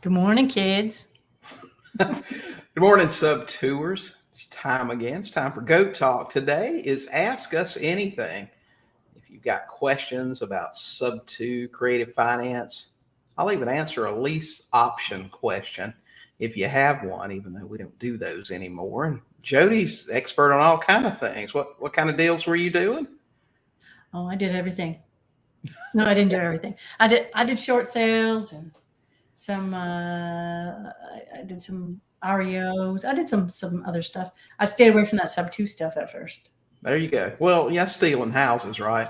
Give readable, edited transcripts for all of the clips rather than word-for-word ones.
Good morning, kids. Good morning, sub-tours. It's time again. It's time for Goat Talk. Today is Ask Us Anything. If you've got questions about sub-2 creative finance, I'll even answer a lease option question if you have one, even though we don't do those anymore. And Jodi's expert on all kind of things. What kind of deals were you doing? Oh, I did everything. No, I didn't do everything. I did short sales and some. I did some REOs. I did some other stuff. I stayed away from that sub two stuff at first. There you go. Well, yeah, stealing houses, right?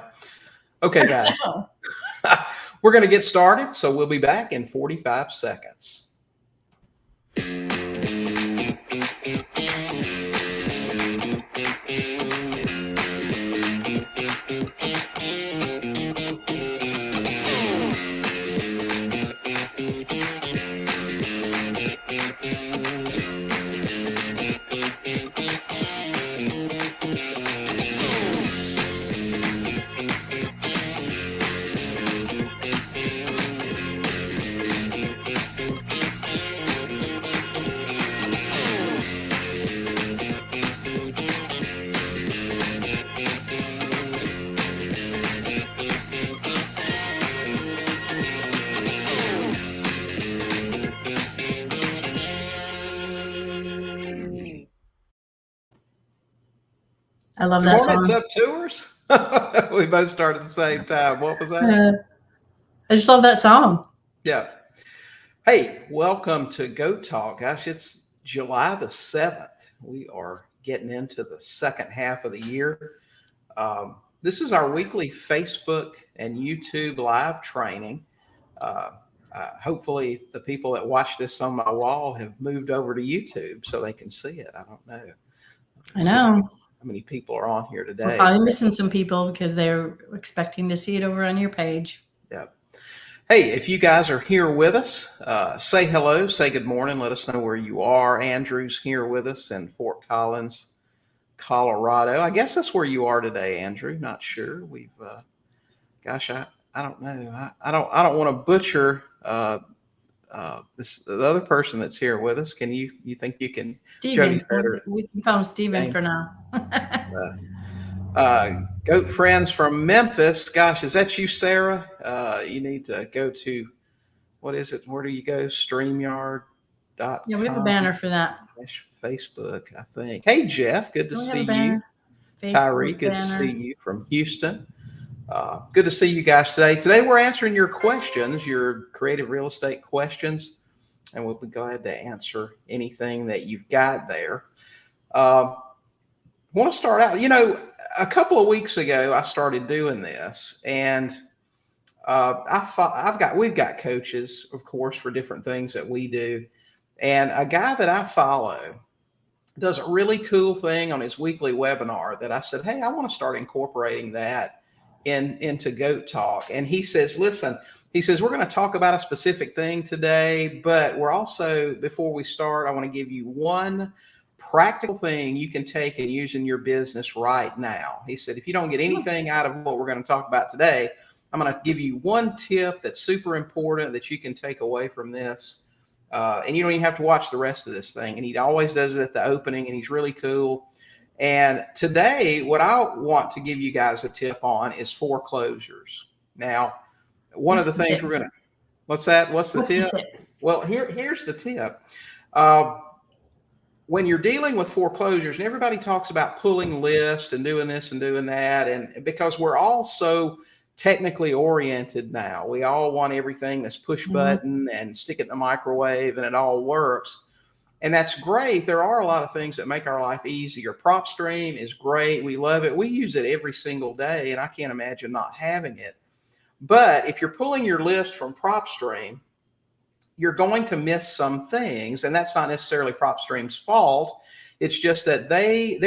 Okay, guys. Oh, We're going to get started, so we'll be back in 45 seconds. I love Good that morning, song. sub-tours. We both started at the same time. What was that? I just love that song. Yeah. Hey, welcome to Goat Talk. Gosh, it's July the 7th. We are getting into the second half of the year. This is our weekly Facebook and YouTube live training. Hopefully, the people that watch this on my wall have moved over to YouTube so they can see it. I don't know. I know. How many people are on here We're today? probably missing some people because they're expecting to see it over on your page. Yeah. Hey, if you guys are here with us, say hello, say good morning, let us know where you are. Andrew's here with us in Fort Collins, Colorado. I guess that's where you are today, Andrew. Not sure. We've, gosh, I don't know. I don't want to butcher the other person that's here with us. Can you think you can? Steven. Jody's better. We can call him Steven Okay. for now. Goat friends from Memphis. Gosh, is that you, Sarah? You need to go to, what is it? Where do you go? StreamYard.com. Yeah, we have a banner for that. Facebook, I think. Hey, Jeff, good to We have see a you. banner. Tyree, Facebook good to banner. see you from Houston. Good to see you guys today. Today we're answering your questions, your creative real estate questions, and we'll be glad to answer anything that you've got there. Want to start out, a couple of weeks ago I started doing this, and we've got coaches, of course, for different things that we do, and a guy that I follow does a really cool thing on his weekly webinar that I said, hey, I want to start incorporating that into Goat Talk. And he says, listen, he says, we're going to talk about a specific thing today, but we're also, before we start, I want to give you one practical thing you can take and use in your business right now. He said, if you don't get anything out of what we're going to talk about today, I'm going to give you one tip that's super important that you can take away from this. And you don't even have to watch the rest of this thing. And he always does it at the opening, and he's really cool. And today, what I want to give you guys a tip on is foreclosures. Now, one of the things we're going to, what's that? What's the tip? Well, here's the tip. When you're dealing with foreclosures, and everybody talks about pulling lists and doing this and doing that, and because we're all so technically oriented now, we all want everything that's push button and stick it in the microwave and it all works. And that's great. There are a lot of things that make our life easier. PropStream is great. We love it. We use it every single day, and I can't imagine not having it. But if you're pulling your list from PropStream, you're going to miss some things, and that's not necessarily PropStream's fault. It's just that they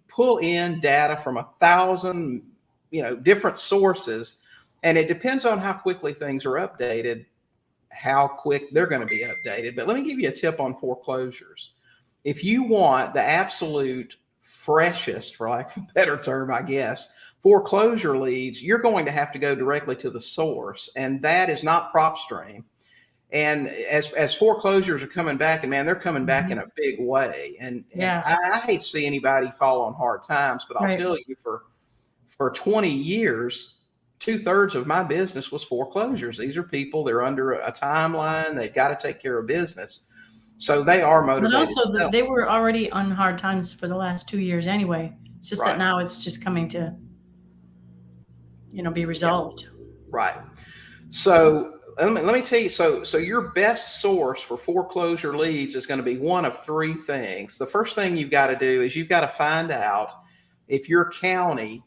pull in data from 1,000 different sources, and it depends on how quickly things are updated, how quick they're going to be updated. But let me give you a tip on foreclosures. If you want the absolute freshest, for lack of a better term, I guess, foreclosure leads, you're going to have to go directly to the source, and that is not PropStream. And as foreclosures are coming back, and man, they're coming back in Mhm. a big way. And Yeah. I hate to see anybody fall on hard times, but I'll Right. tell you, for 20 years, 2/3 of my business was foreclosures. These are people, they're under a timeline, they've got to take care of business. So they are But motivated also to sell. they were already on hard times for the last 2 years anyway. It's just that Right. now it's just coming to, be Yeah. resolved. Right. So let me tell you, so your best source for foreclosure leads is going to be one of three things. The first thing you've got to do is you've got to find out if your county,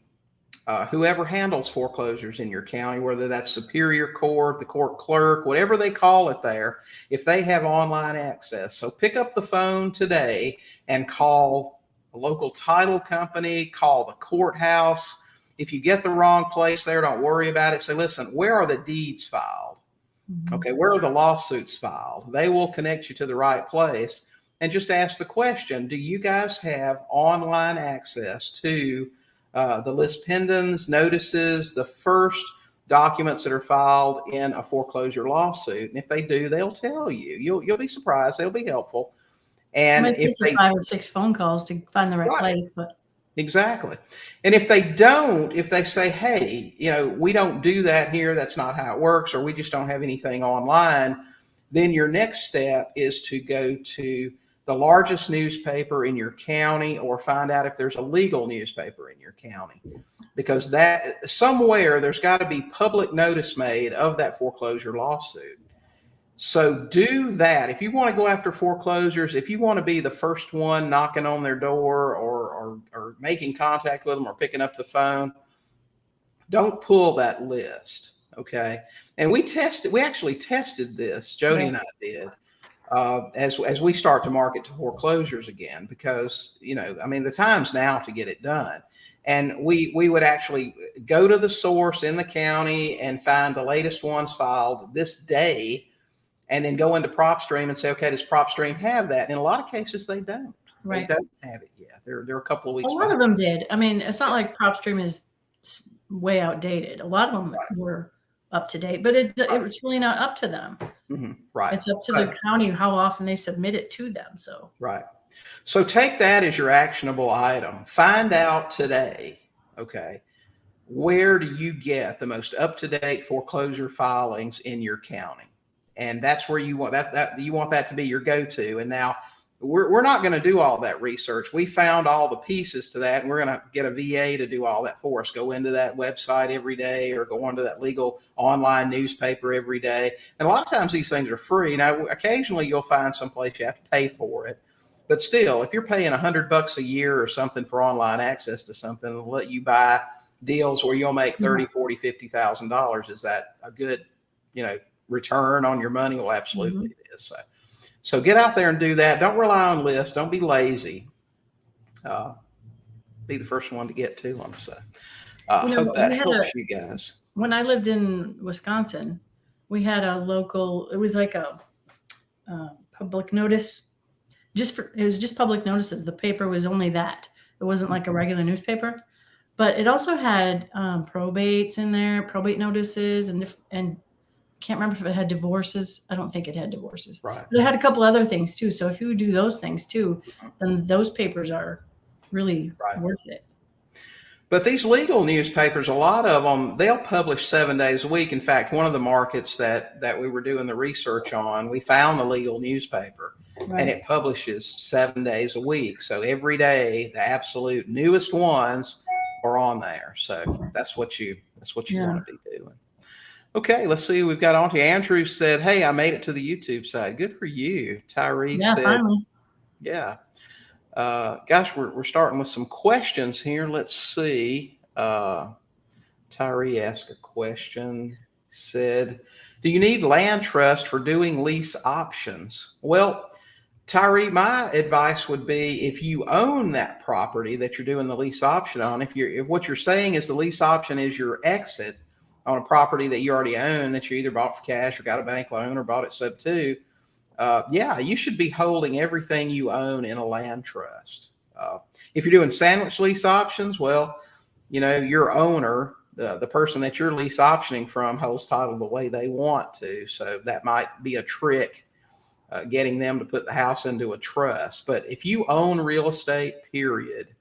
whoever handles foreclosures in your county, whether that's Superior Court, the court clerk, whatever they call it there, if they have online access. So pick up the phone today and call a local title company, call the courthouse. If you get the wrong place there, don't worry about it. Say, listen, where are the deeds filed? Mhm. Okay, where are the lawsuits filed? They will connect you to the right place. And just ask the question, do you guys have online access to the list pendants, notices, the first documents that are filed in a foreclosure lawsuit? And if they do, they'll tell you. You'll be surprised. They'll be helpful. It And might if take you they 5 or 6 phone calls to find the right right, place, but exactly. And if they don't, if they say, hey, we don't do that here, that's not how it works, or we just don't have anything online, then your next step is to go to the largest newspaper in your county or find out if there's a legal newspaper in your county. Because that somewhere there's got to be public notice made of that foreclosure lawsuit. So do that. If you want to go after foreclosures, if you want to be the first one knocking on their door or making contact with them or picking up the phone, don't pull that list. Okay. And we actually tested this, Jodi yeah. and I did, as we start to market to foreclosures again, because, the time's now to get it done. And we would actually go to the source in the county and find the latest ones filed this day, and then go into PropStream and say, okay, does PropStream have that? In a lot of cases, they don't. They Right. don't have it yet. They're a couple of A weeks lot behind. of them did. I mean, it's not like PropStream is way outdated. A lot of them Right. were up to date, but it's really not up to them. Mm-hmm. Right. It's up to So, the county how often they submit it to them. So right. So take that as your actionable item. Find out today, okay, where do you get the most up-to-date foreclosure filings in your county? And that's where you want that you want that to be your go-to. And now we're not going to do all that research. We found all the pieces to that, and we're going to get a VA to do all that for us. Go into that website every day, or go onto that legal online newspaper every day. And a lot of times these things are free. Now, occasionally you'll find someplace you have to pay for it. But still, if you're paying $100 a year or something for online access to something, they'll let you buy deals where you'll make $30,000, $40,000, $50,000. Is that a good, return on your money? Well, absolutely it is. So get out there and do that. Don't rely on lists. Don't be lazy. Be the first one to get to them. So I hope that helps you guys. When I lived in Wisconsin, we had a local, it was like a public notice. It was just public notices. The paper was only that. It wasn't like a regular newspaper, but it also had probates in there, probate notices, and can't remember if it had divorces. I don't think it had divorces. Right. But it had a couple other things too. So if you do those things too, then those papers are really worth it. But these legal newspapers, a lot of them, they'll publish 7 days a week. In fact, one of the markets that we were doing the research on, we found the legal newspaper, and it publishes 7 days a week. So every day, the absolute newest ones are on there. So that's what you want to be doing. Okay, let's see. We've got on to Andrew said, hey, I made it to the YouTube side. Good for you. Tyree said, finally. Yeah. Gosh, we're starting with some questions here. Let's see. Tyree asked a question, said, do you need land trust for doing lease options? Well, Tyree, my advice would be, if you own that property that you're doing the lease option on, if what you're saying is the lease option is your exit on a property that you already own, that you either bought for cash or got a bank loan or bought it sub-2, you should be holding everything you own in a land trust. If you're doing sandwich lease options, well, your owner, the person that you're lease optioning from holds title the way they want to. So that might be a trick, getting them to put the house into a trust. But if you own real estate, period,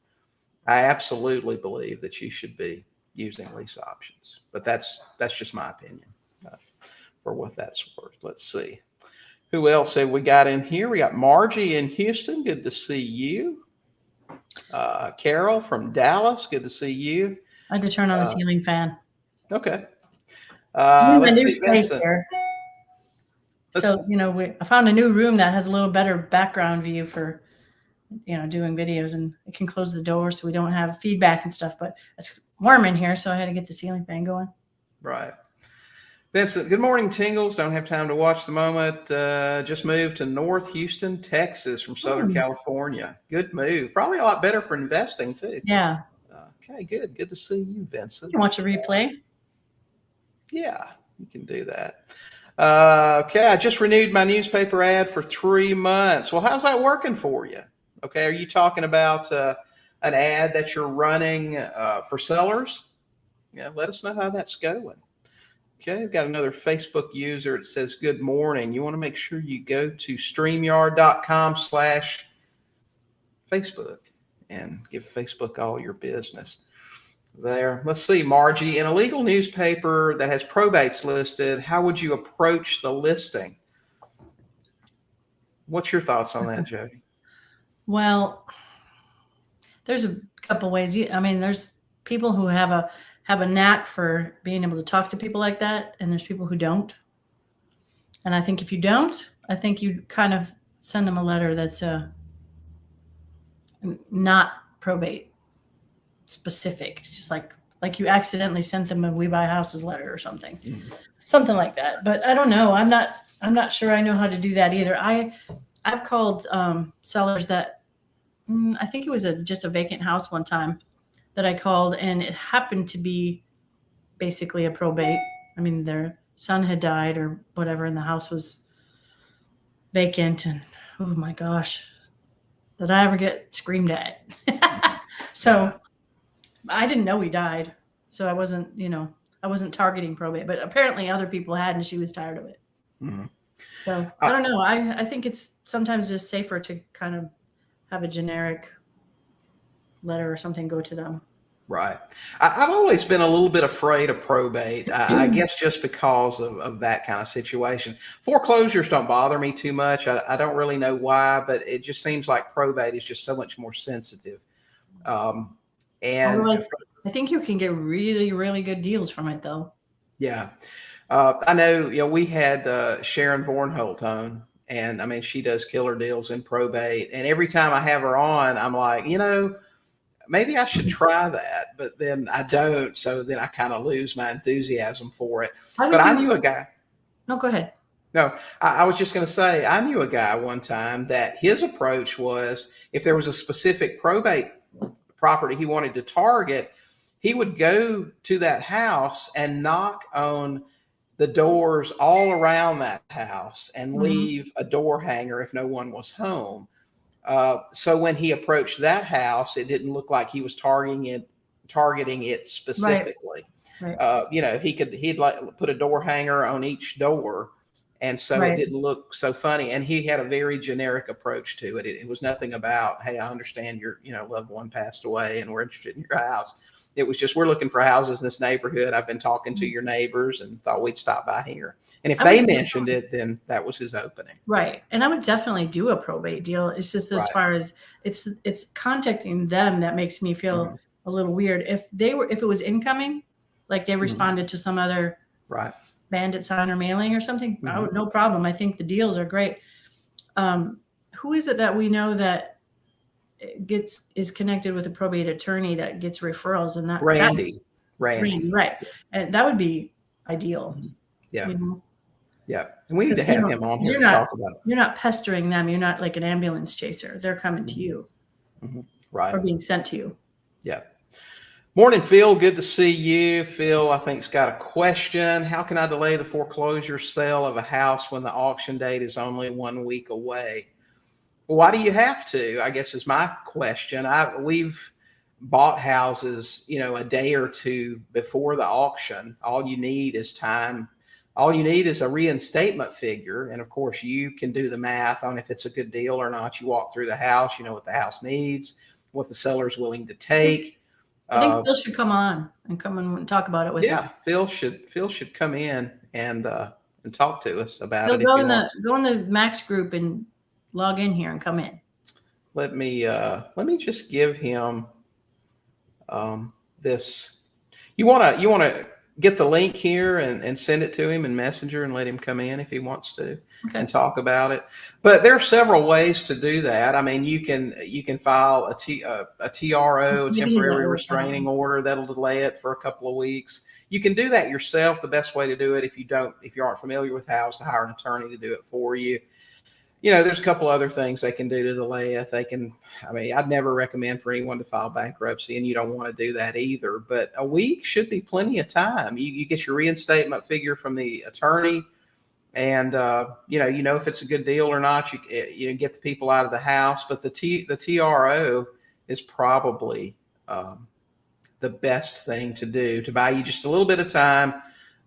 I absolutely believe that you should be using lease options. But that's just my opinion, for what that's worth. Let's see. Who else have we got in here? We got Margie in Houston. Good to see you. Carol from Dallas. Good to see you. I had to turn on the ceiling fan. Okay. Let's see, space here. So, I found a new room that has a little better background view for, doing videos, and it can close the door so we don't have feedback and stuff, but it's warm in here. So I had to get the ceiling fan going. Right. Vincent, good morning, Tingles. Don't have time to watch the moment. Just moved to North Houston, Texas from Southern California. Good move. Probably a lot better for investing too. Yeah. Okay, good. Good to see you, Vincent. You want to replay? Yeah, you can do that. Okay, I just renewed my newspaper ad for 3 months. Well, how's that working for you? Okay, are you talking about an ad that you're running for sellers? Yeah, let us know how that's going. Okay, we've got another Facebook user. It says, good morning. You want to make sure you go to StreamYard.com/Facebook and give Facebook all your business there. Let's see, Margie, in a legal newspaper that has probates listed, how would you approach the listing? What's your thoughts on that, Jodi? Well, there's a couple ways. There's people who have a knack for being able to talk to people like that, and there's people who don't. And I think if you don't, I think you kind of send them a letter that's not probate specific, just like you accidentally sent them a We Buy Houses letter or something, something like that. But I don't know. I'm not sure I know how to do that either. I've called sellers that I think it was just a vacant house one time that I called, and it happened to be basically a probate. Their son had died or whatever, and the house was vacant. And oh my gosh, did I ever get screamed at? So I didn't know he died. So I wasn't targeting probate, but apparently other people had, and she was tired of it. Mm-hmm. So I don't know. I think it's sometimes just safer to kind of have a generic letter or something go to them. Right. I've always been a little bit afraid of probate, I guess just because of that kind of situation. Foreclosures don't bother me too much. I don't really know why, but it just seems like probate is just so much more sensitive. And I think you can get really, really good deals from it, though. Yeah. I know, we had Sharon Vornholt on, and she does killer deals in probate. And every time I have her on, I'm like, maybe I should try that, but then I don't. So then I kind of lose my enthusiasm for it. But I knew a guy. No, go ahead. No, I was just going to say, I knew a guy one time that his approach was, if there was a specific probate property he wanted to target, he would go to that house and knock on the doors all around that house and leave a door hanger if no one was home. So when he approached that house, it didn't look like he was targeting it specifically. Right. He'd like put a door hanger on each door, and so it didn't look so funny. And he had a very generic approach to it. It was nothing about, hey, I understand your loved one passed away and we're interested in your house. It was just, we're looking for houses in this neighborhood. I've been talking to your neighbors and thought we'd stop by here. And if they mentioned it, then that was his opening. Right. And I would definitely do a probate deal. It's just as far as it's contacting them that makes me feel a little weird. If it was incoming, like they responded to some other bandit sign or mailing or something, no problem. I think the deals are great. Who is it that we know that is connected with a probate attorney that gets referrals, and that Randy, right, and that would be ideal. Yeah. Yeah, and we need to have him on here to talk about it. You're not pestering them. You're not like an ambulance chaser. They're coming to you, right, or being sent to you. Yeah. Morning, Phil. Good to see you. Phil, I think, has got a question. How can I delay the foreclosure sale of a house when the auction date is only 1 week away? Well, why do you have to, I guess, is my question. bought houses, a day or two before the auction. All you need is time. All you need is a reinstatement figure. And of course, you can do the math on if it's a good deal or not. You walk through the house, you know what the house needs, what the seller's willing to take. I think Phil should come on and talk about it with us. Phil should come in and talk to us about He'll it. go in the Max group and log in here and come in. Let me just give him this. You wanna get the link here and send it to him in Messenger and let him come in if he wants to and talk about it. But there are several ways to do that. I mean, you can file a TRO, a temporary restraining order, that'll delay it for a couple of weeks. You can do that yourself. The best way to do it, if you aren't familiar with how, is to hire an attorney to do it for you. There's a couple other things they can do to delay it. I'd never recommend for anyone to file bankruptcy, and you don't want to do that either. But a week should be plenty of time. You get your reinstatement figure from the attorney, and if it's a good deal or not. You get the people out of the house, but the TRO is probably the best thing to do to buy you just a little bit of time.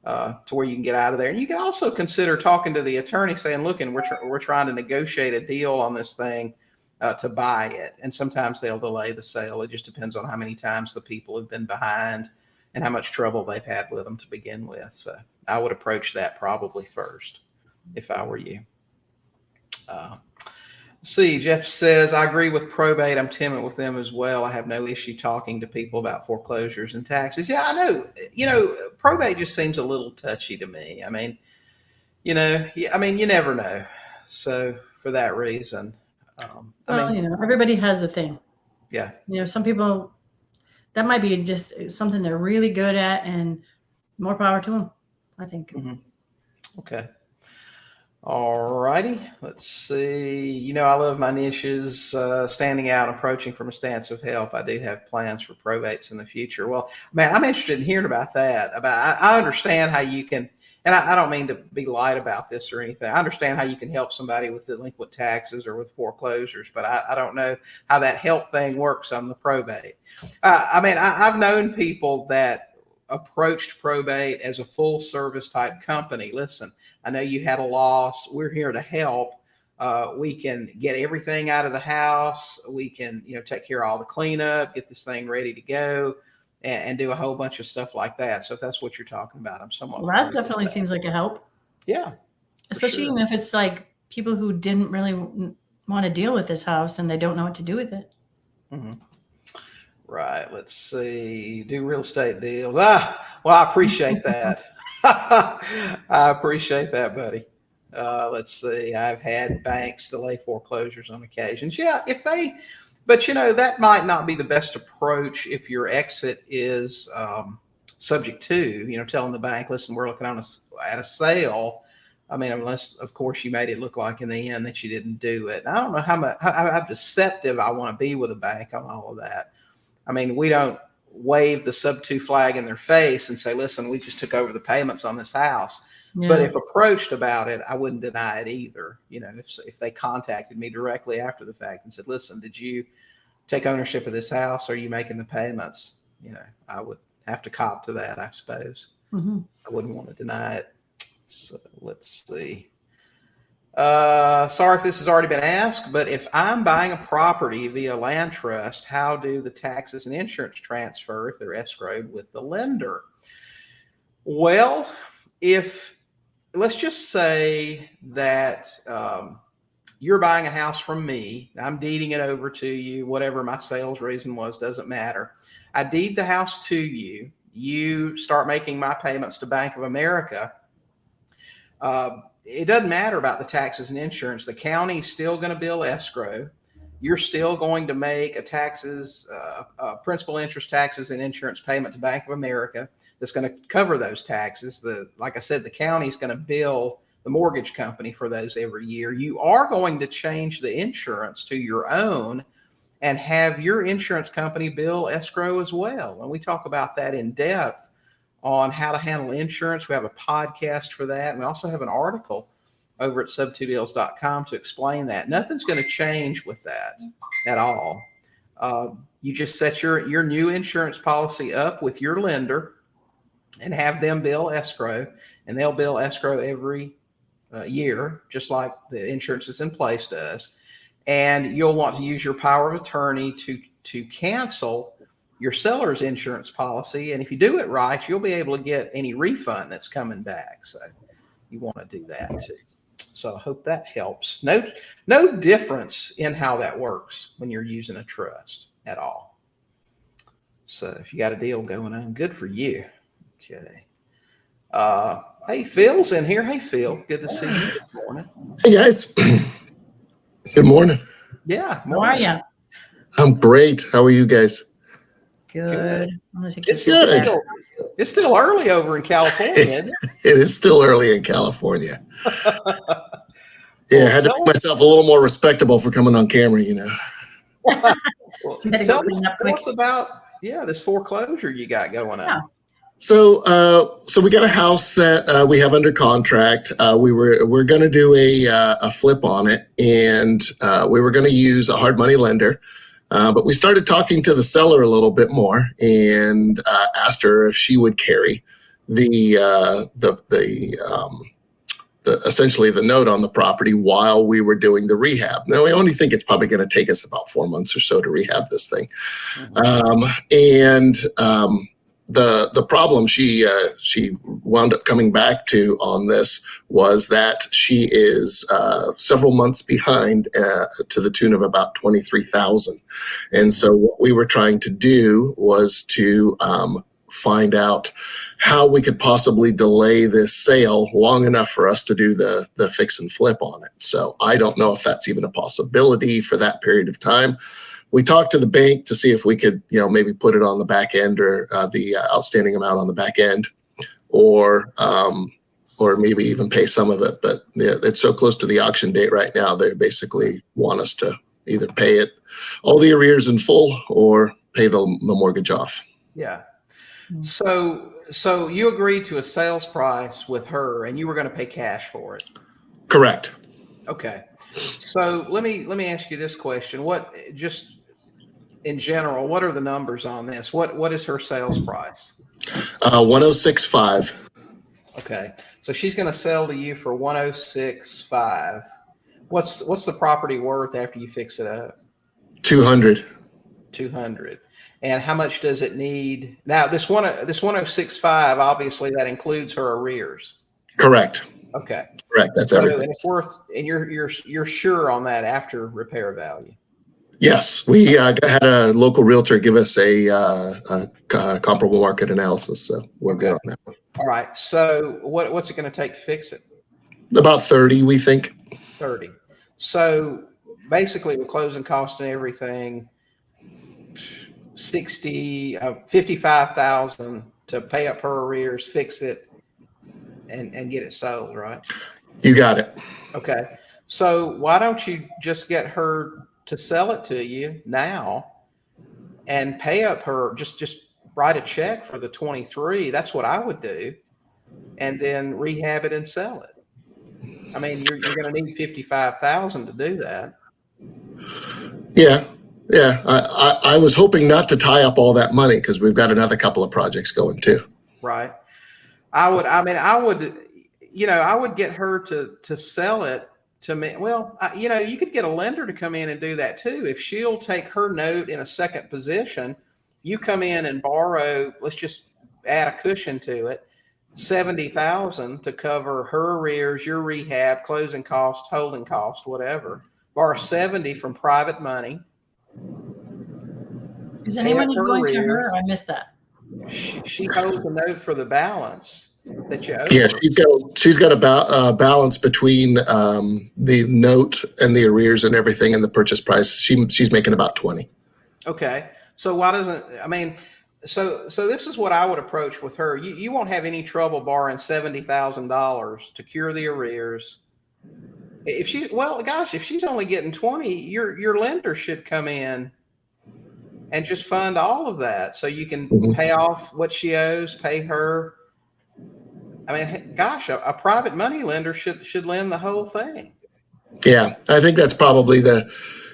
To where you can get out of there. And you can also consider talking to the attorney saying, look, and we're trying to negotiate a deal on this thing to buy it. And sometimes they'll delay the sale. It just depends on how many times the people have been behind and how much trouble they've had with them to begin with. So I would approach that probably first if I were you. See, Jeff says, I agree with probate. I'm timid with them as well. I have no issue talking to people about foreclosures and taxes. Yeah, I know. Probate just seems a little touchy to me. You never know. So for that reason, everybody has a thing. Yeah. Some people, that might be just something they're really good at, and more power to them, I think. Mm-hmm. Okay. All righty. Let's see. I love my niches, standing out, approaching from a stance of help. I do have plans for probates in the future. Well, man, I'm interested in hearing about that. I understand how you can, and I don't mean to be light about this or anything. I understand how you can help somebody with delinquent taxes or with foreclosures, but I don't know how that help thing works on the probate. I've known people that approached probate as a full service type company. Listen, I know you had a loss. We're here to help. We can get everything out of the house. We can, take care of all the cleanup, get this thing ready to go, and do a whole bunch of stuff like that. So if that's what you're talking about, I'm somewhat. Well, that definitely seems like a help. Yeah. Especially if it's like people who didn't really want to deal with this house and they don't know what to do with it. Mm-hmm. Right. Let's see. Do real estate deals. Well, I appreciate that. I appreciate that, buddy. Let's see. I've had banks delay foreclosures on occasions. Yeah, but that might not be the best approach if your exit is subject to, telling the bank, listen, we're looking at a sale. Unless of course you made it look like in the end that you didn't do it. And I don't know how deceptive I want to be with a bank on all of that. We don't wave the sub-2 flag in their face and say, listen, we just took over the payments on this house. Yeah. But if approached about it, I wouldn't deny it either. If they contacted me directly after the fact and said, listen, did you take ownership of this house? Are you making the payments? I would have to cop to that, I suppose. Mm-hmm. I wouldn't want to deny it. So let's see. Sorry if this has already been asked, but if I'm buying a property via land trust, how do the taxes and insurance transfer if they're escrowed with the lender? Well, let's just say that you're buying a house from me, I'm deeding it over to you, whatever my sales reason was, doesn't matter. I deed the house to you. You start making my payments to Bank of America. It doesn't matter about the taxes and insurance. The county's still going to bill escrow. You're still going to make a taxes, principal, interest, taxes, and insurance payment to Bank of America that's going to cover those taxes. Like I said, the county's going to bill the mortgage company for those every year. You are going to change the insurance to your own and have your insurance company bill escrow as well. And we talk about that in depth on how to handle insurance. We have a podcast for that. And we also have an article over at sub2deals.com to explain that. Nothing's going to change with that at all. You just set your new insurance policy up with your lender and have them bill escrow, and they'll bill escrow every year, just like the insurance that's in place does. And you'll want to use your power of attorney to cancel your seller's insurance policy. And if you do it right, you'll be able to get any refund that's coming back. So you want to do that too. So I hope that helps. No difference in how that works when you're using a trust at all. So if you got a deal going on, good for you. Okay. Hey, Phil's in here. Hey, Phil. Good to see you this morning. Hey, guys. Good morning. Yeah. How are you? I'm great. How are you guys? Good. It's still early over in California, isn't it? It is still early in California. Yeah, I had to make myself a little more respectable for coming on camera, you know. Well, tell us about this foreclosure you got going on. Yeah. So we got a house that we have under contract. We're going to do a flip on it, and we were going to use a hard money lender. But we started talking to the seller a little bit more and asked her if she would carry essentially the note on the property while we were doing the rehab. Now, we only think it's probably going to take us about 4 months or so to rehab this thing. The problem she wound up coming back to on this was that she is several months behind to the tune of about $23,000. And so what we were trying to do was to find out how we could possibly delay this sale long enough for us to do the fix and flip on it. So I don't know if that's even a possibility for that period of time. We talked to the bank to see if we could, maybe put it on the back end or the outstanding amount on the back end, or maybe even pay some of it. But it's so close to the auction date right now, they basically want us to either pay it, all the arrears in full, or pay the mortgage off. Yeah. So you agreed to a sales price with her, and you were going to pay cash for it. Correct. Okay. So let me ask you this question. Just in general, what are the numbers on this? What is her sales price? 106.5. Okay. So she's going to sell to you for 106.5. What's the property worth after you fix it up? 200. 200. And how much does it need? Now, this 106.5, obviously that includes her arrears. Correct. Okay. Correct. That's everything. And it's worth, and you're sure on that after repair value. Yes, we had a local realtor give us a comparable market analysis, so we're good on that one. All right. So what's it going to take to fix it? About 30, we think. 30. So basically, with closing costs and everything, 55,000 to pay up her arrears, fix it, and get it sold, right? You got it. Okay. So why don't you just get her to sell it to you now and pay up her, just write a check for the 23. That's what I would do. And then rehab it and sell it. I mean, you're going to need 55,000 to do that. Yeah. I was hoping not to tie up all that money because we've got another couple of projects going too. Right. I would get her to sell it to me. Well, you could get a lender to come in and do that too. If she'll take her note in a second position, you come in and borrow, let's just add a cushion to it, 70,000 to cover her arrears, your rehab, closing cost, holding cost, whatever. Borrow 70 from private money. Is any money going to her? I missed that. She holds a note for the balance that you owe. Yeah, she's got a balance between the note and the arrears and everything and the purchase price. She's making about 20. Okay, so so this is what I would approach with her. You won't have any trouble borrowing $70,000 to cure the arrears. If she's only getting 20, your lender should come in and just fund all of that so you can pay off what she owes, pay her. I mean, gosh, a private money lender should lend the whole thing. Yeah, I think that's probably the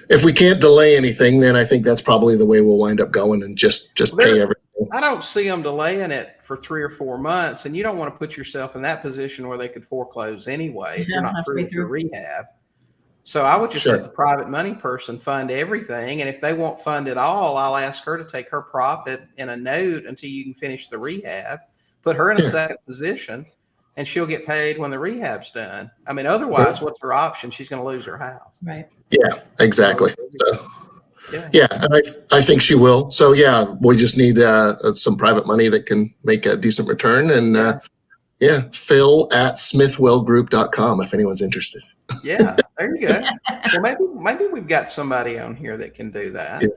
if we can't delay anything, then I think that's probably the way we'll wind up going and just pay everything. I don't see them delaying it for 3 or 4 months, and you don't want to put yourself in that position where they could foreclose anyway if you're not through with your rehab. So I would just let the private money person fund everything, and if they won't fund it all, I'll ask her to take her profit in a note until you can finish the rehab, put her in a second position, and she'll get paid when the rehab's done. I mean, otherwise, what's her option? She's going to lose her house. Right. Yeah, exactly. So, yeah, and I think she will. So yeah, we just need some private money that can make a decent return. And Phil@smithwellgroup.com if anyone's interested. Yeah, there you go. Well, maybe we've got somebody on here that can do that. Sure.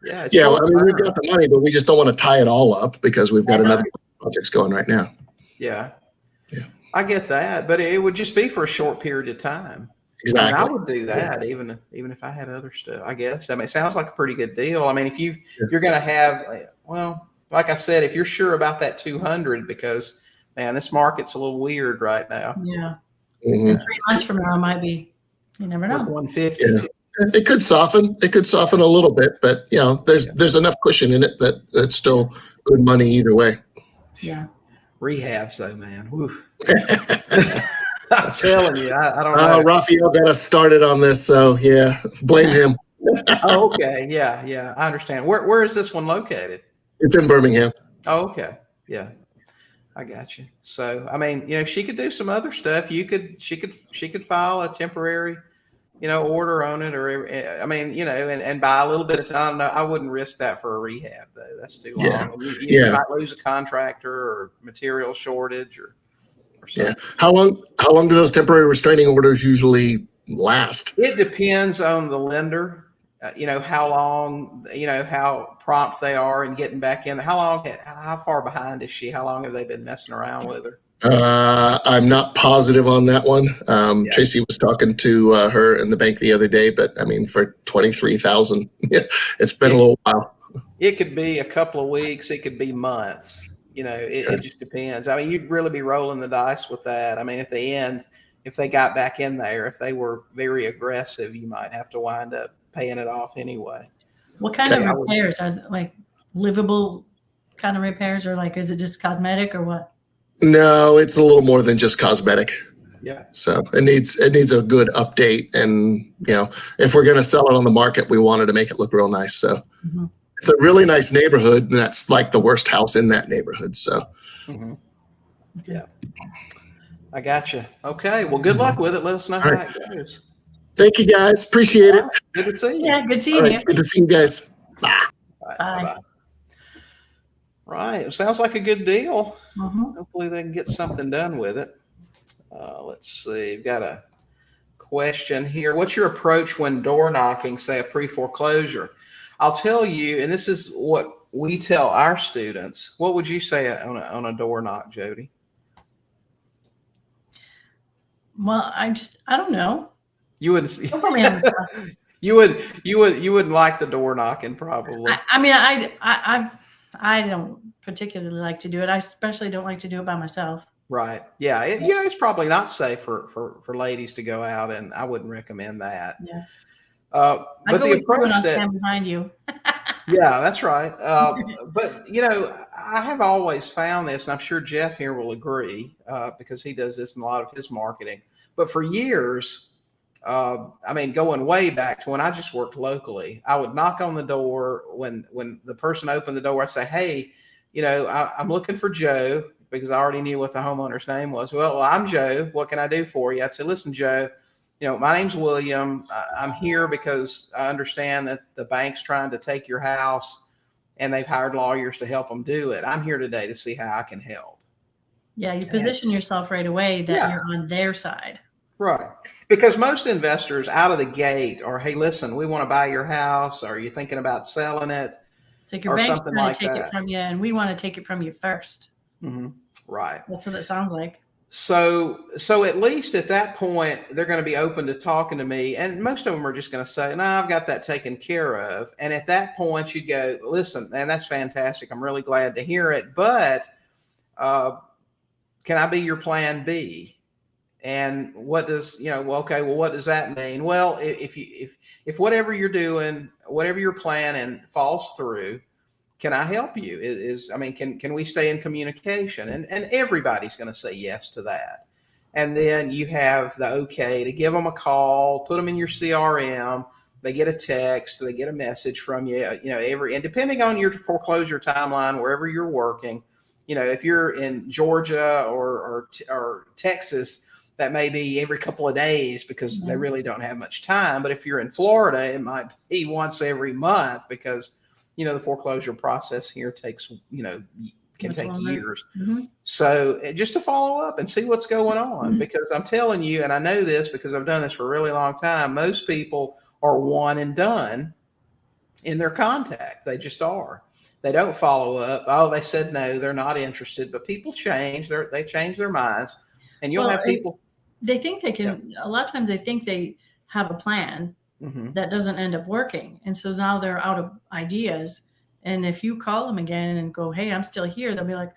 Yeah. Well, I mean, we've got the money, but we just don't want to tie it all up because we've got another projects going right now. Yeah, I get that, but it would just be for a short period of time. Exactly. I would do that even if I had other stuff, I guess. I mean, it sounds like a pretty good deal. I mean, if you're going to have, well, like I said, if you're sure about that 200, because man, this market's a little weird right now. Yeah. And 3 months from now, it might be, you never know. 150. Yeah. It could soften. It could soften a little bit, but there's enough cushion in it that it's still good money either way. Yeah. Rehabs though, man. I'm telling you, I don't know. Raphael got us started on this, so yeah, blame him. Oh, okay. Yeah. I understand. Where is this one located? It's in Birmingham. Oh, okay. Yeah. I got you. So, I mean, she could do some other stuff. She could file a temporary, order on it, or, I mean, and buy a little bit of time. No, I wouldn't risk that for a rehab though. That's too long. You might lose a contractor or material shortage or something. Yeah. How long do those temporary restraining orders usually last? It depends on the lender. How long, how prompt they are in getting back in. How far behind is she? How long have they been messing around with her? I'm not positive on that one. Tracy was talking to her in the bank the other day, but I mean, for $23,000, it's been a little while. It could be a couple of weeks. It could be months. It just depends. I mean, you'd really be rolling the dice with that. I mean, if they got back in there, if they were very aggressive, you might have to wind up paying it off anyway. What kind of repairs are like livable kind of repairs, or like, is it just cosmetic or what? No, it's a little more than just cosmetic. Yeah. So it needs a good update, and if we're going to sell it on the market, we wanted to make it look real nice. So it's a really nice neighborhood, and that's like the worst house in that neighborhood. So yeah, I got you. Okay, well, good luck with it. Let us know how it goes. Thank you, guys. Appreciate it. Good to see you. Yeah, good seeing you. Good to see you guys. Bye. Bye. Right. It sounds like a good deal. Hopefully they can get something done with it. Let's see. We've got a question here. What's your approach when door knocking, say a pre-foreclosure? I'll tell you, and this is what we tell our students. What would you say on a door knock, Jodi? Well, I don't know. You wouldn't. You wouldn't like the door knocking, probably. I don't particularly like to do it. I especially don't like to do it by myself. Right. Yeah. It's probably not safe for ladies to go out, and I wouldn't recommend that. Yeah. But the approach that stand behind you. Yeah, that's right. But I have always found this, and I'm sure Jeff here will agree because he does this in a lot of his marketing. But for years, going way back to when I just worked locally, I would knock on the door. When the person opened the door, I'd say, "Hey, I'm looking for Joe," because I already knew what the homeowner's name was. Well, I'm Joe. What can I do for you? I'd say, "Listen, Joe, my name's William. I'm here because I understand that the bank's trying to take your house and they've hired lawyers to help them do it. I'm here today to see how I can help." Yeah, you position yourself right away that you're on their side. Right. Because most investors out of the gate are, "Hey, listen, we want to buy your house. Are you thinking about selling it?" It's like your bank's trying to take it from you, and we want to take it from you first. Right. That's what it sounds like. So at least at that point, they're going to be open to talking to me. And most of them are just going to say, "No, I've got that taken care of." And at that point, you go, "Listen, man, that's fantastic. I'm really glad to hear it. But can I be your plan B?" And what does, well, okay, well, what does that mean? Well, if whatever you're doing, whatever you're planning falls through, can I help you? Can we stay in communication? And everybody's going to say yes to that. And then you have the okay to give them a call, put them in your CRM. They get a text, they get a message from you, and depending on your foreclosure timeline, wherever you're working, if you're in Georgia or Texas, that may be every couple of days because they really don't have much time. But if you're in Florida, it might be once every month because, the foreclosure process here takes, can take years. Mm-hmm. So just to follow up and see what's going on, because I'm telling you, and I know this because I've done this for a really long time, most people are one and done in their contact. They just are. They don't follow up. Oh, they said no, they're not interested. But people change. They change their minds. And you'll have people. They think they can, a lot of times they think they have a plan that doesn't end up working. And so now they're out of ideas. And if you call them again and go, hey, I'm still here, they'll be like,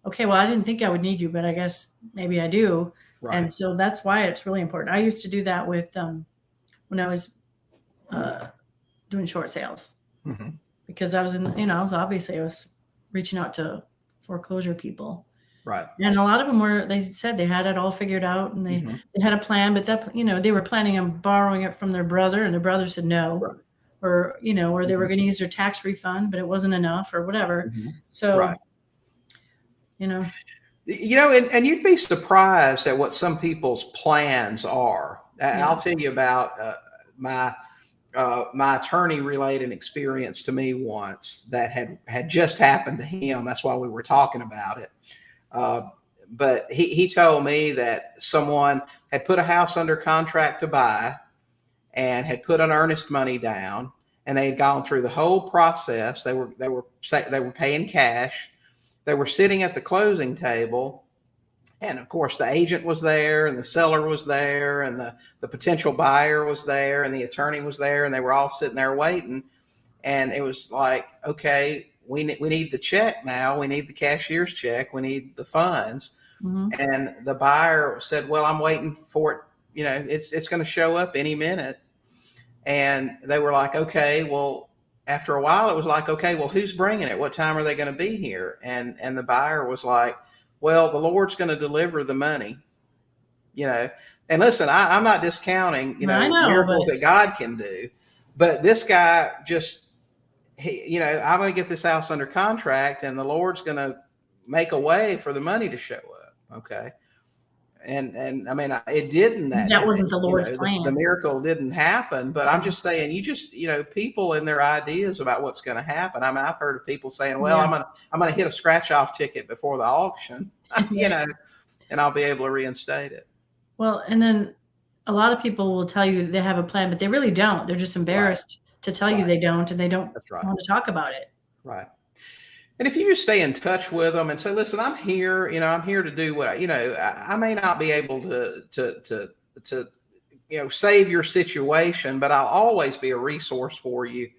okay, well, I didn't think I would need you, but I guess maybe I do. Right. And so that's why it's really important. I used to do that with when I was doing short sales because I was I was reaching out to foreclosure people. Right. And a lot of them they said they had it all figured out and they had a plan, but that, they were planning on borrowing it from their brother and their brother said no, or they were going to use their tax refund, but it wasn't enough or whatever. So, and you'd be surprised at what some people's plans are. I'll tell you about my attorney relayed an experience to me once that had just happened to him. That's why we were talking about it. But he told me that someone had put a house under contract to buy and had put an earnest money down, and they had gone through the whole process. They were paying cash. They were sitting at the closing table, and of course the agent was there, and the seller was there, and the potential buyer was there, and the attorney was there, and they were all sitting there waiting. And it was like, okay, we need the check now. We need the cashier's check. We need the funds. And the buyer said, well, I'm waiting for it. It's going to show up any minute. And they were like, okay, well, after a while, it was like, okay, well, who's bringing it? What time are they going to be here? And the buyer was like, well, the Lord's going to deliver the money, And listen, I'm not discounting, miracles that God can do. But this guy just, I'm going to get this house under contract and the Lord's going to make a way for the money to show up. Okay. And it didn't. That wasn't the Lord's plan. The miracle didn't happen, but I'm just saying, people and their ideas about what's going to happen. I've heard of people saying, well, I'm going to hit a scratch off ticket before the auction, and I'll be able to reinstate it. Well, and then a lot of people will tell you they have a plan, but they really don't. They're just embarrassed to tell you they don't, and they don't want to talk about it. Right. And if you just stay in touch with them and say, listen, I'm here, I'm here to do what I may not be able to save your situation, but I'll always be a resource for you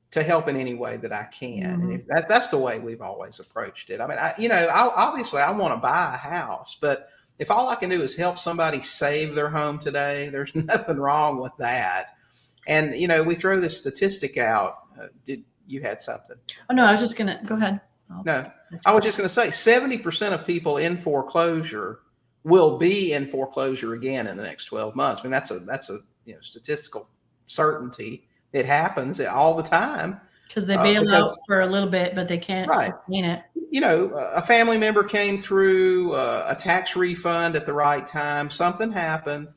to help in any way that I can. And if that's the way we've always approached it. Obviously I want to buy a house, but if all I can do is help somebody save their home today, there's nothing wrong with that. And, we throw this statistic out. You had something? Oh, no, I was just going to go ahead. I was just going to say 70% of people in foreclosure will be in foreclosure again in the next 12 months. That's a statistical certainty. It happens all the time. Because they bail out for a little bit, but they can't sustain it. A family member came through a tax refund at the right time. Something happened.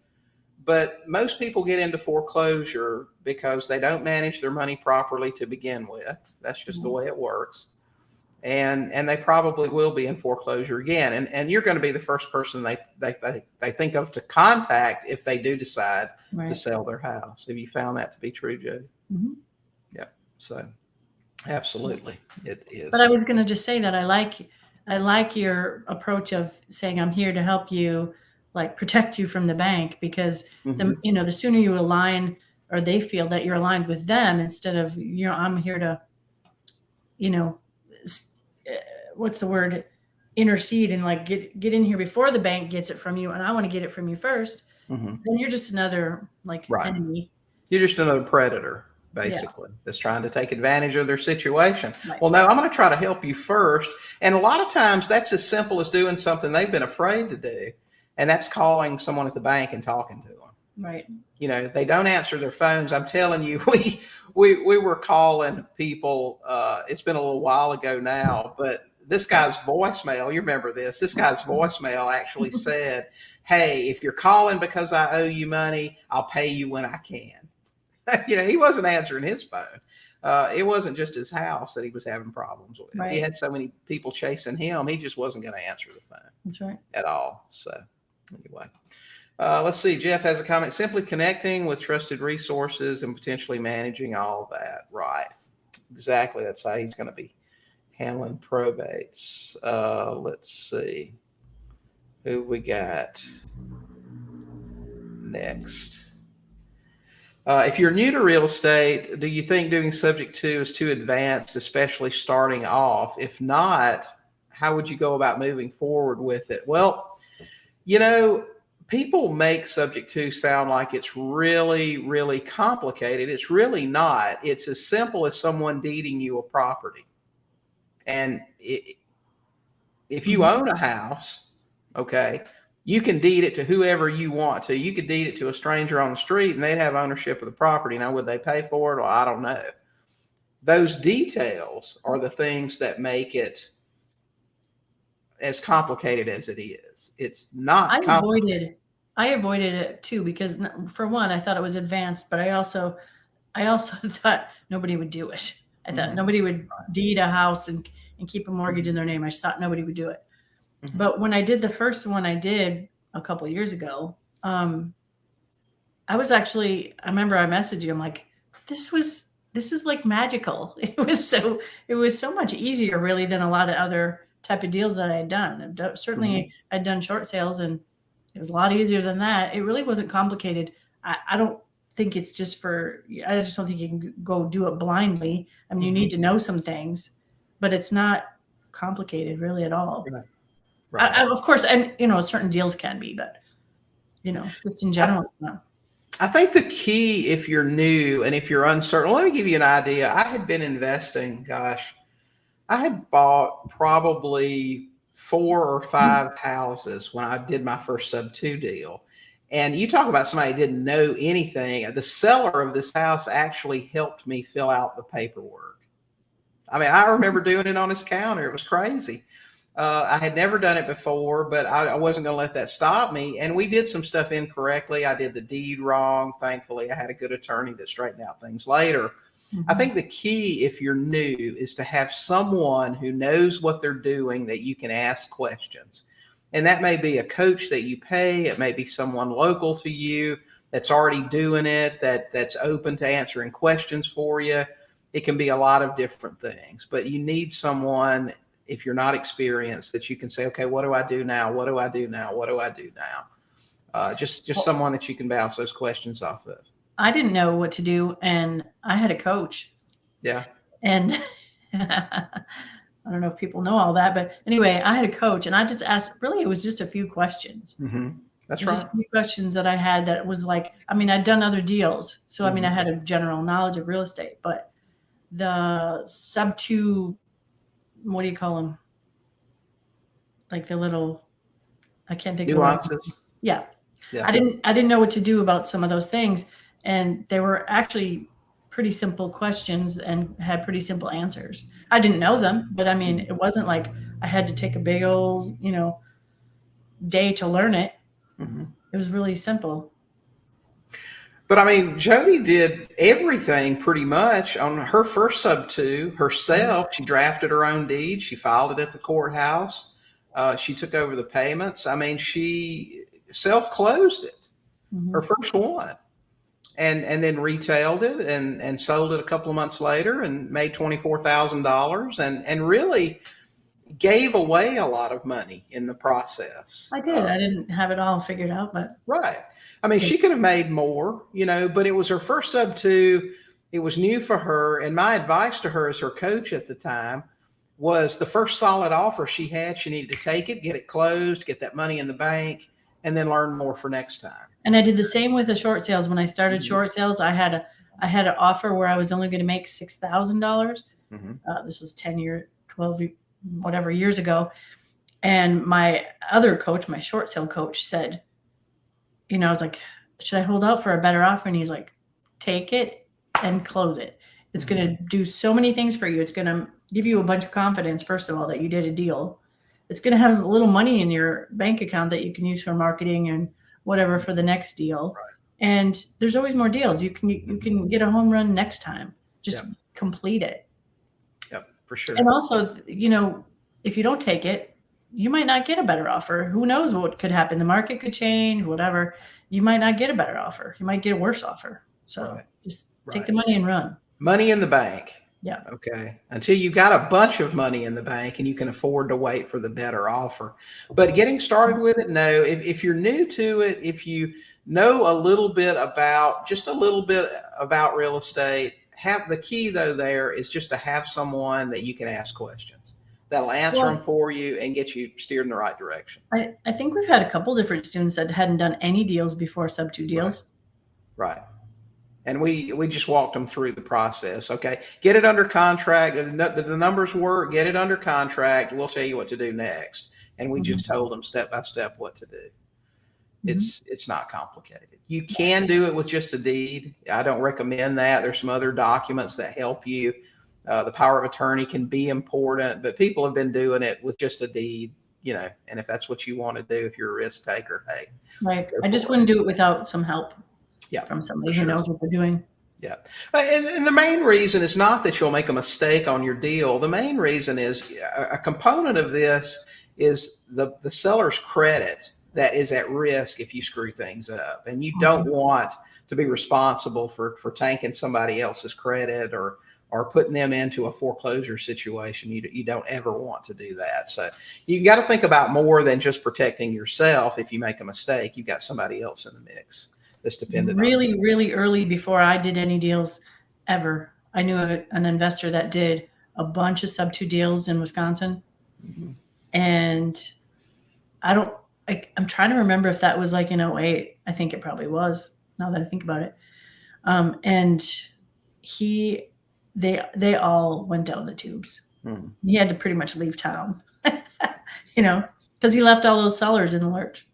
But most people get into foreclosure because they don't manage their money properly to begin with. That's just the way it works. And they probably will be in foreclosure again. And you're going to be the first person they think of to contact if they do decide to sell their house. Have you found that to be true, Jodi? Yeah. So absolutely it is. But I was going to just say that I like your approach of saying, I'm here to help you, like protect you from the bank, because the sooner you align, or they feel that you're aligned with them, instead of, I'm here to, what's the word? intercede and like get in here before the bank gets it from you, and I want to get it from you first, then you're just another like Right. enemy. You're just another predator, basically, that's trying to take advantage of their situation. Right. Well, no, I'm going to try to help you first. And a lot of times that's as simple as doing something they've been afraid to do. And that's calling someone at the bank and talking to them. Right. You know, they don't answer their phones. I'm telling you, we were calling people. It's been a little while ago now, but this guy's voicemail, you remember this, this guy's voicemail actually said, hey, if you're calling because I owe you money, I'll pay you when I can. You know, he wasn't answering his phone. It wasn't just his house that he was having problems with. Right. He had so many people chasing him. He just wasn't going to answer the phone. That's right. At all. So anyway, let's see. Jeff has a comment. Simply connecting with trusted resources and potentially managing all of that. Right. Exactly. That's how he's going to be handling probates. Let's see. Who we got next? If you're new to real estate, do you think doing subject to is too advanced, especially starting off? If not, how would you go about moving forward with it? Well, you know, people make subject to sound like it's really, really complicated. It's really not. It's as simple as someone deeding you a property. And if you own a house, okay, you can deed it to whoever you want to. You could deed it to a stranger on the street and they'd have ownership of the property. Now, would they pay for it? Well, I don't know. Those details are the things that make it as complicated as it is. It's not complicated. I avoided it too, because for one, I thought it was advanced, but I also thought nobody would do it. I thought nobody would deed a house and keep a mortgage in their name. I just thought nobody would do it. But when I did the first one I did a couple of years ago, I remember I messaged you. I'm like, this was like magical. It was so much easier really than a lot of other type of deals that I had done. Certainly I'd done short sales and it was a lot easier than that. It really wasn't complicated. I don't think it's just I just don't think you can go do it blindly. I mean, you need to know some things, but it's not complicated really at all. Right. Right. Of course, and you know, certain deals can be, but you know, just in general, it's not. I think the key, if you're new and if you're uncertain, let me give you an idea. I had been investing, gosh, I had bought probably 4 or 5 houses when I did my first sub-2 deal. And you talk about somebody who didn't know anything. The seller of this house actually helped me fill out the paperwork. I mean, I remember doing it on his counter. It was crazy. I had never done it before, but I wasn't going to let that stop me. And we did some stuff incorrectly. I did the deed wrong. Thankfully, I had a good attorney that straightened out things later. I think the key, if you're new, is to have someone who knows what they're doing that you can ask questions. And that may be a coach that you pay. It may be someone local to you that's already doing it, that's open to answering questions for you. It can be a lot of different things, but you need someone, if you're not experienced, that you can say, okay, what do I do now? What do I do now? What do I do now? Just someone that you can bounce those questions off of. I didn't know what to do, and I had a coach. Yeah. And I don't know if people know all that, but anyway, I had a coach, and I just asked, really, it was just a few questions. That's right. Just a few questions that I had that was like, I mean, I'd done other deals. So, I mean, I had a general knowledge of real estate, but the sub-2, what do you call them? Like the little, I can't think of nuances. Yeah. I didn't know what to do about some of those things. And they were actually pretty simple questions and had pretty simple answers. I didn't know them, but I mean, it wasn't like I had to take a big old, day to learn it. It was really simple. But I mean, Jodi did everything pretty much on her first sub-2 herself. She drafted her own deed. She filed it at the courthouse. She took over the payments. I mean, she self-closed it, her first one, and then retailed it and sold it a couple of months later and made $24,000 and really gave away a lot of money in the process. I did. I didn't have it all figured out, but right. I mean, she could have made more, but it was her first sub-2. It was new for her. And my advice to her as her coach at the time was the first solid offer she had. She needed to take it, get it closed, get that money in the bank, and then learn more for next time. And I did the same with the short sales. When I started short sales, I had an offer where I was only going to make $6,000. This was 12 whatever years ago. And my other coach, my short sale coach, said, I was like, should I hold out for a better offer? And he's like, take it and close it. It's going to do so many things for you. It's going to give you a bunch of confidence, first of all, that you did a deal. It's going to have a little money in your bank account that you can use for marketing and whatever for the next deal. Right. And there's always more deals. You can get a home run next time. Just complete it. Yep, for sure. And also, if you don't take it, you might not get a better offer. Who knows what could happen? The market could change, whatever. You might not get a better offer. You might get a worse offer. So just take the money and run. Money in the bank. Yeah. Okay. Until you got a bunch of money in the bank and you can afford to wait for the better offer. But getting started with it, no. If you're new to it, if you know just a little bit about real estate, the key though there is just to have someone that you can ask questions that'll answer them for you and get you steered in the right direction. I think we've had a couple different students that hadn't done any deals before, sub 2 deals. Right. And we just walked them through the process. Okay. Get it under contract. The numbers work. Get it under contract. We'll tell you what to do next. And we just told them step by step what to do. It's not complicated. You can do it with just a deed. I don't recommend that. There's some other documents that help you. The power of attorney can be important, but people have been doing it with just a deed, and if that's what you want to do, if you're a risk taker, hey. Right. I just wouldn't do it without some help. Yeah, from somebody who knows what they're doing. Yeah. And the main reason is not that you'll make a mistake on your deal. The main reason is a component of this is the seller's credit that is at risk if you screw things up. And you don't want to be responsible for tanking somebody else's credit or putting them into a foreclosure situation. You don't ever want to do that. So you got to think about more than just protecting yourself. If you make a mistake, you've got somebody else in the mix. Really early, before I did any deals ever, I knew an investor that did a bunch of sub 2 deals in Wisconsin. And I'm trying to remember if that was like in 08. I think it probably was, now that I think about it. And they all went down the tubes. He had to pretty much leave town, because he left all those sellers in the lurch.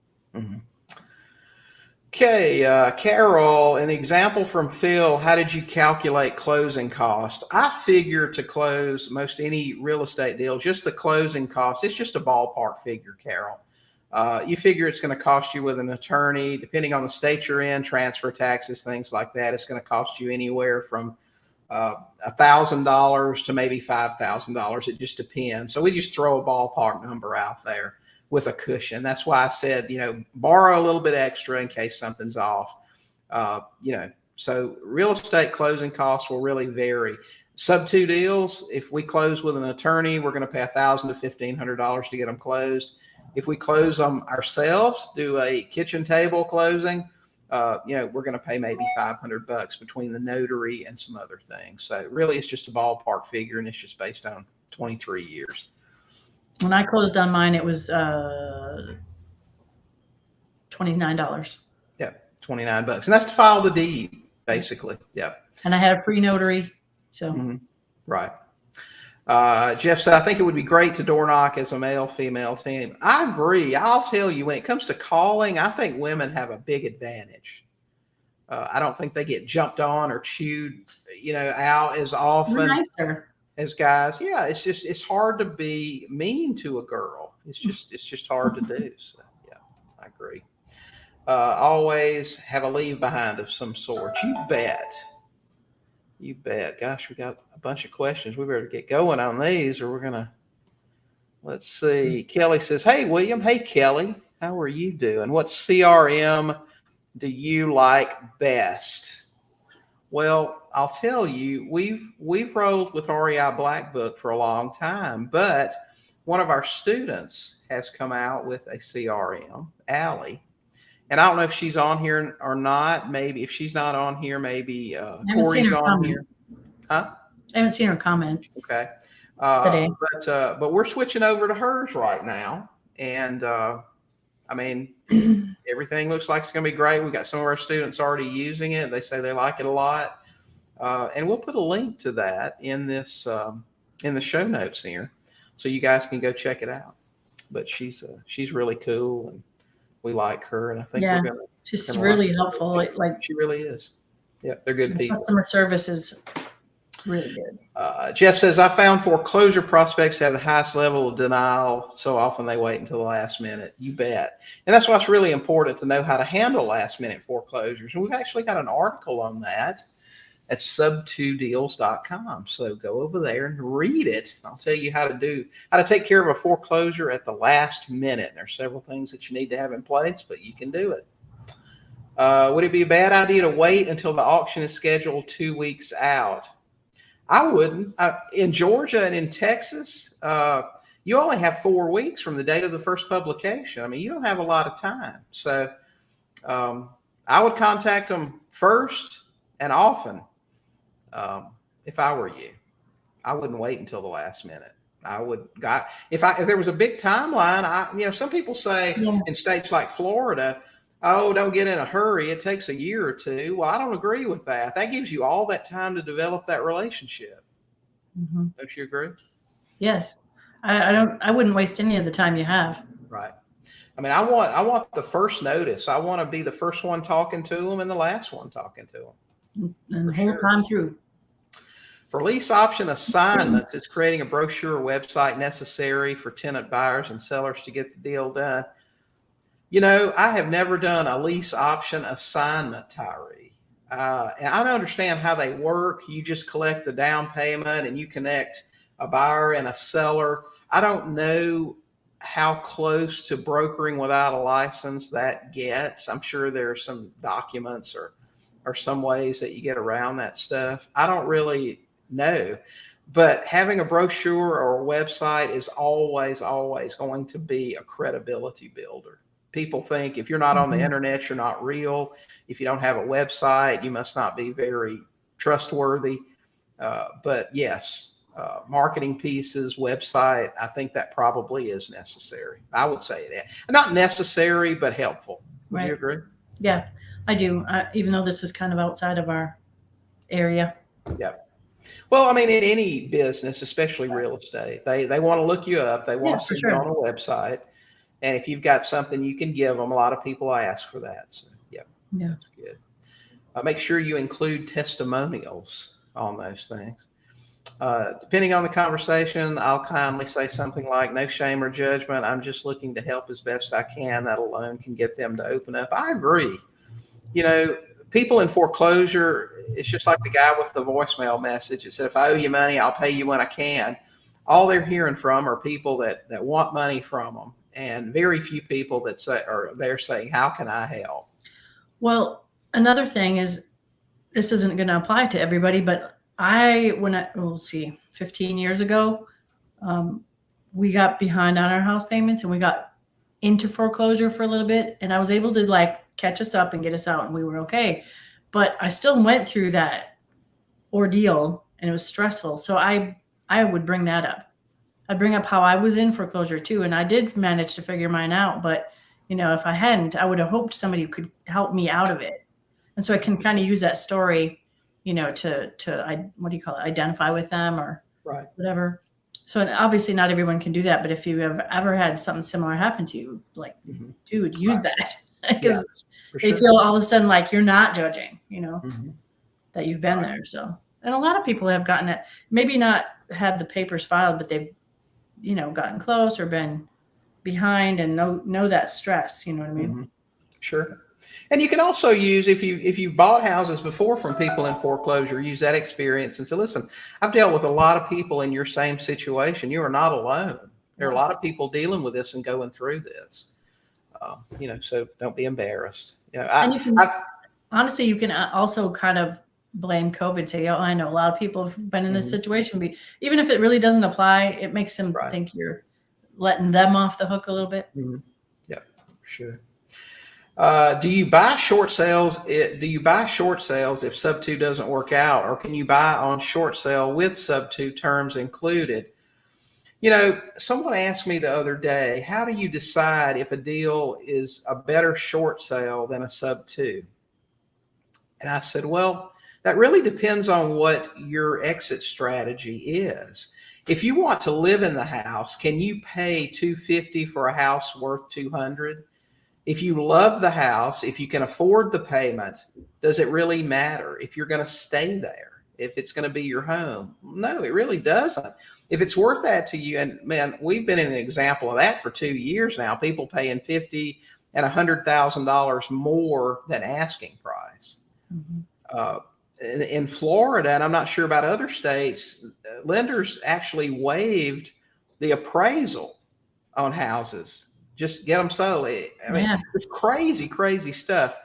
Okay, Carol, an example from Phil, how did you calculate closing cost? I figure to close most any real estate deal, just the closing cost, it's just a ballpark figure, Carol. You figure it's going to cost you with an attorney, depending on the state you're in, transfer taxes, things like that. It's going to cost you anywhere from $1,000 to maybe $5,000. It just depends. So we just throw a ballpark number out there with a cushion. That's why I said, borrow a little bit extra in case something's off. So real estate closing costs will really vary. Sub 2 deals, if we close with an attorney, we're going to pay $1,000 to $1,500 to get them closed. If we close them ourselves, do a kitchen table closing, we're going to pay maybe $500 between the notary and some other things. So really, it's just a ballpark figure, and it's just based on 23 years. When I closed on mine, it was $29. Yeah, $29, and that's to file the deed, basically. Yeah. And I had a free notary, so. Right. Jeff said, I think it would be great to door knock as a male-female team. I agree. I'll tell you, when it comes to calling, I think women have a big advantage. I don't think they get jumped on or chewed, out as often as guys. Yeah, it's hard to be mean to a girl. It's just hard to do. So yeah, I agree. Always have a leave behind of some sort. You bet. You bet. Gosh, we got a bunch of questions. We better get going on these, or we're gonna. Let's see. Kelly says, "Hey, William. Hey, Kelly. How are you doing? What CRM do you like best?" Well, I'll tell you, we've rolled with REI Black Book for a long time, but one of our students has come out with a CRM, Allie. And I don't know if she's on here or not. Maybe if she's not on here, maybe Corey's on here. Huh? I haven't seen her comment. Okay. Today. But we're switching over to hers right now. And I mean, everything looks like it's going to be great. We've got some of our students already using it. They say they like it a lot. And we'll put a link to that in this in the show notes here, so you guys can go check it out. But she's really cool, and we like her, and I think we're gonna. She's really helpful. Like she really is. Yeah, they're good people. Customer service is really good. Jeff says, I found foreclosure prospects have the highest level of denial. So often they wait until the last minute. You bet. And that's why it's really important to know how to handle last minute foreclosures. And we've actually got an article on that at sub2deals.com. So go over there and read it. I'll tell you how to take care of a foreclosure at the last minute. And there's several things that you need to have in place, but you can do it. Would it be a bad idea to wait until the auction is scheduled 2 weeks out? I wouldn't. In Georgia and in Texas, you only have 4 weeks from the date of the first publication. I mean, you don't have a lot of time. So I would contact them first and often if I were you. I wouldn't wait until the last minute. If there was a big timeline, some people say in states like Florida, oh, don't get in a hurry. It takes a year or two. Well, I don't agree with that. That gives you all that time to develop that relationship. Mm-hmm. Don't you agree? Yes. I wouldn't waste any of the time you have. Right. I mean, I want the first notice. I want to be the first one talking to them and the last one talking to them. And the whole time through. For lease option assignments, is creating a brochure website necessary for tenant buyers and sellers to get the deal done? I have never done a lease option assignment, Tyree. And I don't understand how they work. You just collect the down payment and you connect a buyer and a seller. I don't know how close to brokering without a license that gets. I'm sure there are some documents or some ways that you get around that stuff. I don't really know. But having a brochure or a website is always, always going to be a credibility builder. People think if you're not on the internet, you're not real. If you don't have a website, you must not be very trustworthy. But yes, marketing pieces, website, I think that probably is necessary. I would say that. Not necessary, but helpful. Would you agree? Yeah, I do. Even though this is kind of outside of our area. Yeah. Well, I mean, in any business, especially real estate, they want to look you up. They want to see you on a website. And if you've got something you can give them, a lot of people ask for that. So, yeah, that's good. Make sure you include testimonials on those things. Depending on the conversation, I'll kindly say something like, no shame or judgment. I'm just looking to help as best I can. That alone can get them to open up. I agree. People in foreclosure, it's just like the guy with the voicemail message. It said, if I owe you money, I'll pay you when I can. All they're hearing from are people that want money from them. And very few people that they're saying, how can I help? Well, another thing is, this isn't going to apply to everybody, but 15 years ago, we got behind on our house payments and we got into foreclosure for a little bit. And I was able to catch us up and get us out and we were okay. But I still went through that ordeal and it was stressful. So I would bring that up. I'd bring up how I was in foreclosure too. And I did manage to figure mine out. But, if I hadn't, I would have hoped somebody could help me out of it. And so I can kind of use that story, to identify with them or whatever. So obviously not everyone can do that. But if you have ever had something similar happen to you, dude, use that. Because they feel all of a sudden like you're not judging, that you've been there. So, and a lot of people have gotten it, maybe not had the papers filed, but they've, gotten close or been behind and know that stress. You know what I mean? Mm-hmm. Sure. And you can also use, if you've bought houses before from people in foreclosure, use that experience and say, listen, I've dealt with a lot of people in your same situation. You are not alone. There are a lot of people dealing with this and going through this. So don't be embarrassed. Honestly, you can also kind of blame COVID, say, oh, I know a lot of people have been in this situation. Even if it really doesn't apply, it makes them think you're letting them off the hook a little bit. Mm-hmm. Yeah, sure. Do you buy short sales? If sub 2 doesn't work out, or can you buy on short sale with sub 2 terms included? You know, someone asked me the other day, how do you decide if a deal is a better short sale than a sub 2? And I said, well, that really depends on what your exit strategy is. If you want to live in the house, can you pay $250 for a house worth $200? If you love the house, if you can afford the payment, does it really matter if you're going to stay there, if it's going to be your home? No, it really doesn't. If it's worth that to you, and man, we've been in an example of that for 2 years now, people paying $50,000 and $100,000 more than asking price. In Florida, and I'm not sure about other states, lenders actually waived the appraisal on houses. Just get them sold. I mean, it's crazy, crazy stuff.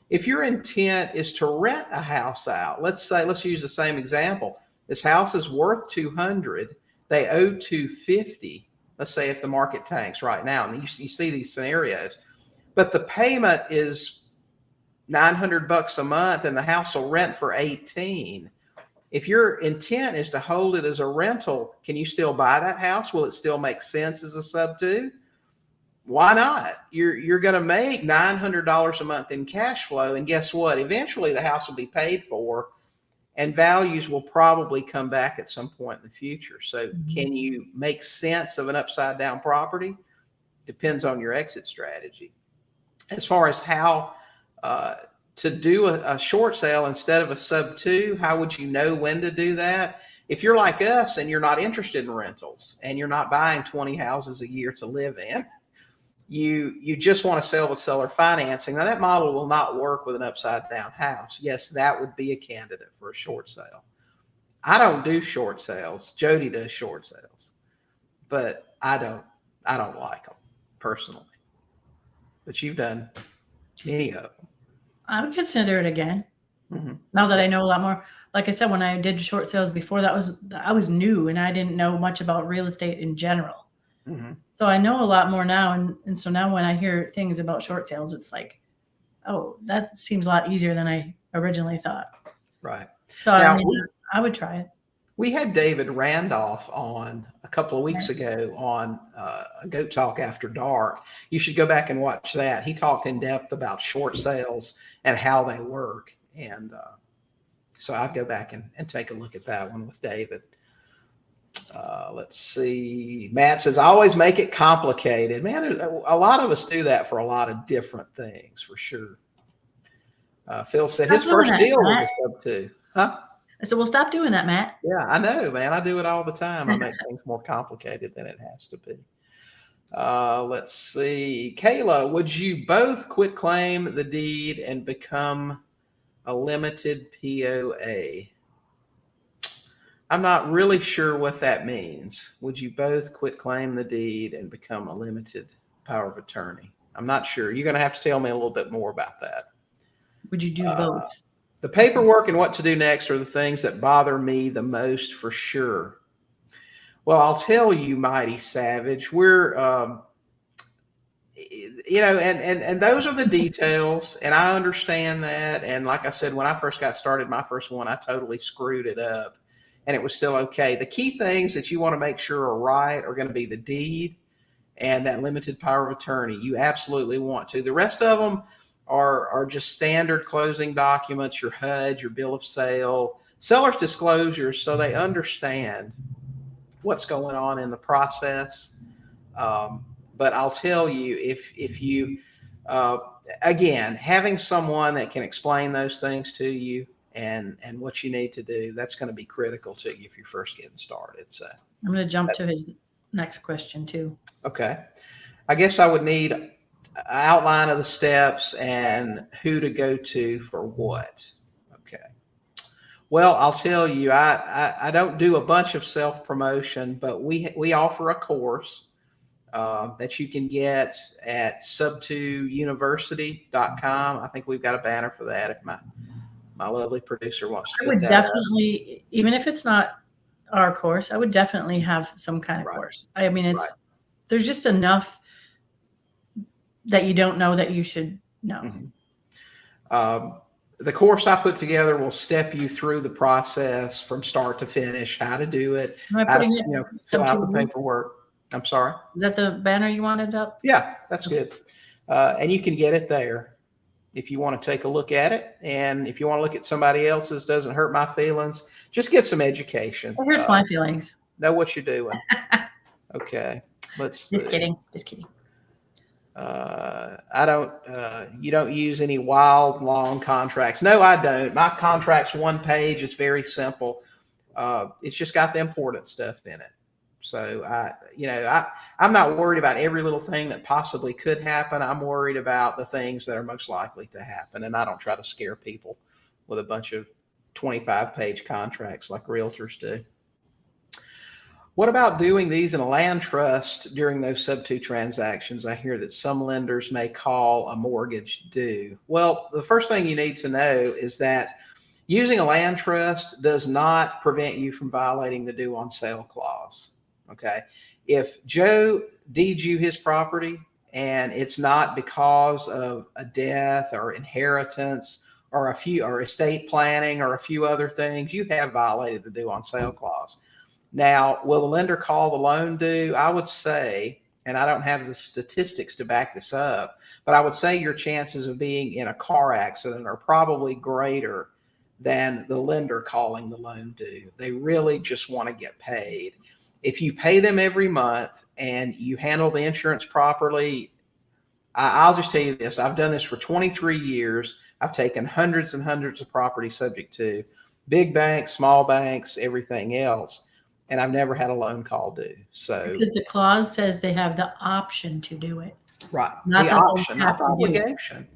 If your intent is to rent a house out, let's use the same example. This house is worth $200. They owe $250. Let's say if the market tanks right now, and you see these scenarios, but the payment is $900 a month, and the house will rent for $18. If your intent is to hold it as a rental, can you still buy that house? Will it still make sense as a sub 2? Why not? You're going to make $900 a month in cash flow, and guess what? Eventually, the house will be paid for, and values will probably come back at some point in the future. So, can you make sense of an upside down property? Depends on your exit strategy. As far as how to do a short sale instead of a sub 2, how would you know when to do that? If you're like us and you're not interested in rentals and you're not buying 20 houses a year to live in, you just want to sell with seller financing. Now that model will not work with an upside down house. Yes, that would be a candidate for a short sale. I don't do short sales. Jodi does short sales, but I don't like them personally. But you've done many of them. I would consider it again. Now that I know a lot more. Like I said, when I did short sales before, I was new and I didn't know much about real estate in general. So I know a lot more now. And so now when I hear things about short sales, it's like, oh, that seems a lot easier than I originally thought. Right. So now, I would try it. We had David Randolph on a couple of weeks ago on Goat Talk After Dark. You should go back and watch that. He talked in depth about short sales and how they work. And so I'd go back and take a look at that one with David. Let's see. Matt says, always make it complicated. Man, a lot of us do that for a lot of different things, for sure. Phil said his first deal was a sub 2. Huh? I said, well, stop doing that, Matt. Yeah, I know, man. I do it all the time. I make things more complicated than it has to be. Let's see. Kayla, would you both quit claim the deed and become a limited POA? I'm not really sure what that means. Would you both quit claim the deed and become a limited power of attorney? I'm not sure. You're going to have to tell me a little bit more about that. Would you do both? The paperwork and what to do next are the things that bother me the most, for sure. Well, I'll tell you, Mighty Savage, we're, and those are the details, and I understand that. And like I said, when I first got started, my first one, I totally screwed it up, and it was still okay. The key things that you want to make sure are right are going to be the deed and that limited power of attorney. You absolutely want to. The rest of them are just standard closing documents, your HUD, your bill of sale, seller's disclosures, so they understand what's going on in the process. But I'll tell you, if you, again, having someone that can explain those things to you and what you need to do, that's going to be critical to you if you're first getting started. So I'm going to jump to his next question too. Okay. I guess I would need an outline of the steps and who to go to for what. Okay. Well, I'll tell you, I don't do a bunch of self-promotion, but we offer a course that you can get at sub2university.com. I think we've got a banner for that if my lovely producer wants to. I would definitely, even if it's not our course, I would definitely have some kind of course. I mean, there's just enough that you don't know that you should know. The course I put together will step you through the process from start to finish, how to do it, Am I how to, putting it? fill out the paperwork. I'm sorry. Is that the banner you wanted up? Yeah, that's good. And you can get it there if you want to take a look at it. And if you want to look at somebody else's, doesn't hurt my feelings. Just get some education. It hurts my feelings. Know what you're doing. Okay. Let's Just see. kidding. Just kidding. You don't use any wild long contracts. No, I don't. My contract's one page. It's very simple. It's just got the important stuff in it. So I'm not worried about every little thing that possibly could happen. I'm worried about the things that are most likely to happen. And I don't try to scare people with a bunch of 25-page contracts like realtors do. What about doing these in a land trust during those sub-2 transactions? I hear that some lenders may call a mortgage due. Well, the first thing you need to know is that using a land trust does not prevent you from violating the due on sale clause. Okay. If Joe deeds you his property and it's not because of a death or inheritance or estate planning or a few other things, you have violated the due on sale clause. Now, will the lender call the loan due? I would say, and I don't have the statistics to back this up, but I would say your chances of being in a car accident are probably greater than the lender calling the loan due. They really just want to get paid. If you pay them every month and you handle the insurance properly, I'll just tell you this. I've done this for 23 years. I've taken hundreds and hundreds of properties subject to big banks, small banks, everything else. And I've never had a loan call due. So because the clause says they have the option to do it. Right. Not the option, not the obligation.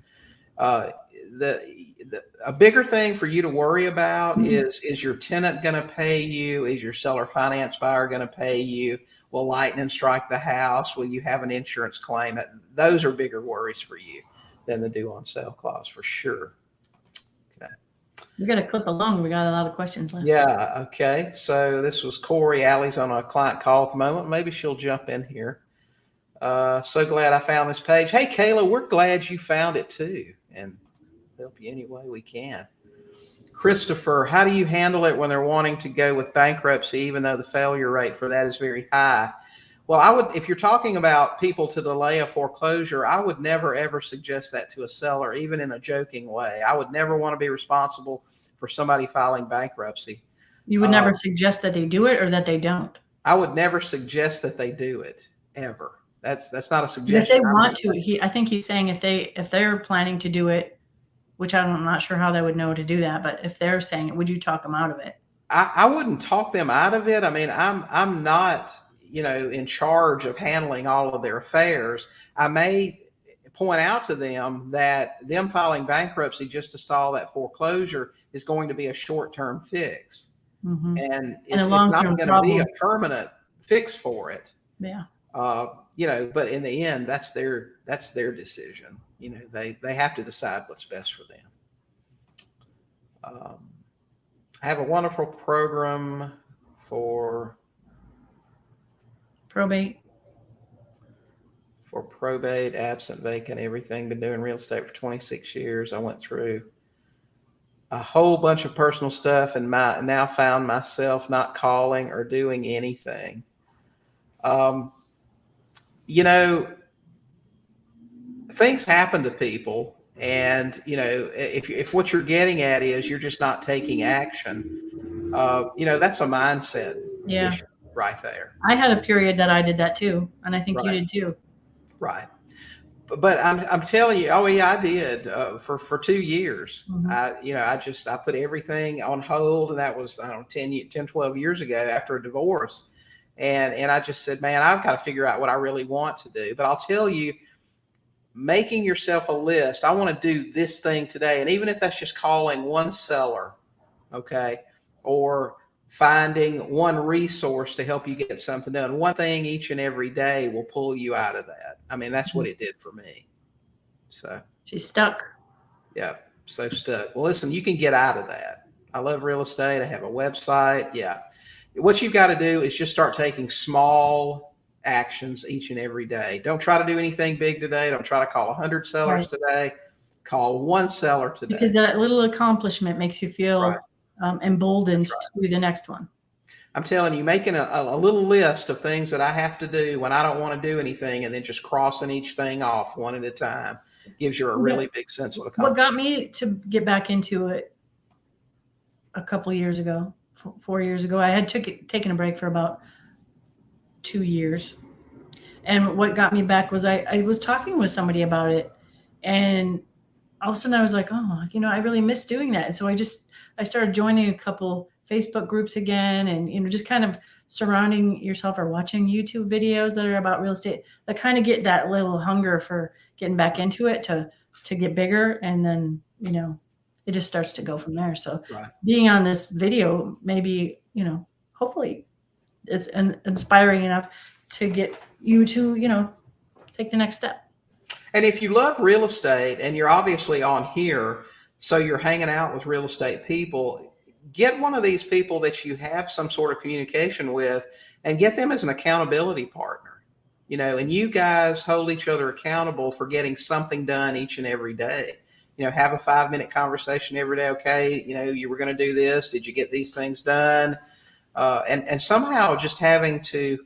A bigger thing for you to worry about is your tenant going to pay you? Is your seller finance buyer going to pay you? Will lightning strike the house? Will you have an insurance claim? Those are bigger worries for you than the due on sale clause for sure. Okay. We got to clip along. We got a lot of questions left. Yeah. Okay. So this was Corey. Allie's on a client call at the moment. Maybe she'll jump in here. So glad I found this page. Hey, Kayla, we're glad you found it too, and help you any way we can. Christopher, how do you handle it when they're wanting to go with bankruptcy, even though the failure rate for that is very high? Well, if you're talking about people to delay a foreclosure, I would never, ever suggest that to a seller, even in a joking way. I would never want to be responsible for somebody filing bankruptcy. You would never suggest that they do it or that they don't? I would never suggest that they do it, ever. That's not a suggestion. If they want to, I think he's saying if they're planning to do it, which I'm not sure how they would know to do that, but if they're saying it, would you talk them out of it? I wouldn't talk them out of it. I mean, I'm not, in charge of handling all of their affairs. I may point out to them that them filing bankruptcy just to stall that foreclosure is going to be a short-term fix. Mm-hmm. And it's not going to be a permanent fix for it. Yeah. But in the end, that's their decision. They have to decide what's best for them. I have a wonderful program for probate, absent, vacant, everything. Been doing real estate for 26 years. I went through a whole bunch of personal stuff and now found myself not calling or doing anything. Things happen to people, and if what you're getting at is you're just not taking action, that's a mindset issue right there. I had a period that I did that too, and I think you did too. Right. But I'm telling you, oh yeah, I did for 2 years. Mm-hmm. I put everything on hold, and that was 10, 12 years ago after a divorce. And I just said, man, I've got to figure out what I really want to do. But I'll tell you, making yourself a list, I want to do this thing today. And even if that's just calling one seller, okay, or finding one resource to help you get something done, one thing each and every day will pull you out of that. I mean, that's what it did for me. So she's stuck. Yeah, so stuck. Well, listen, you can get out of that. I love real estate. I have a website. Yeah. What you've got to do is just start taking small actions each and every day. Don't try to do anything big today. Don't try to call 100 sellers today. call one seller today. Because that little accomplishment makes you feel emboldened to do the next one. I'm telling you, making a little list of things that I have to do when I don't want to do anything, and then just crossing each thing off one at a time gives you a really big sense of accomplishment. What got me to get back into it a couple years ago, 4 years ago, I had taken a break for about 2 years. And what got me back was I was talking with somebody about it, and all of a sudden I was like, oh, I really miss doing that. And so I started joining a couple Facebook groups again, and just kind of surrounding yourself or watching YouTube videos that are about real estate that kind of get that little hunger for getting back into it to get bigger. And then, it just starts to go from there. So being on this video, maybe, hopefully it's inspiring enough to get you to, take the next step. And if you love real estate and you're obviously on here, so you're hanging out with real estate people, get one of these people that you have some sort of communication with and get them as an accountability partner, and you guys hold each other accountable for getting something done each and every day. Have a 5-minute conversation every day. Okay. You were going to do this. Did you get these things done? And somehow just having to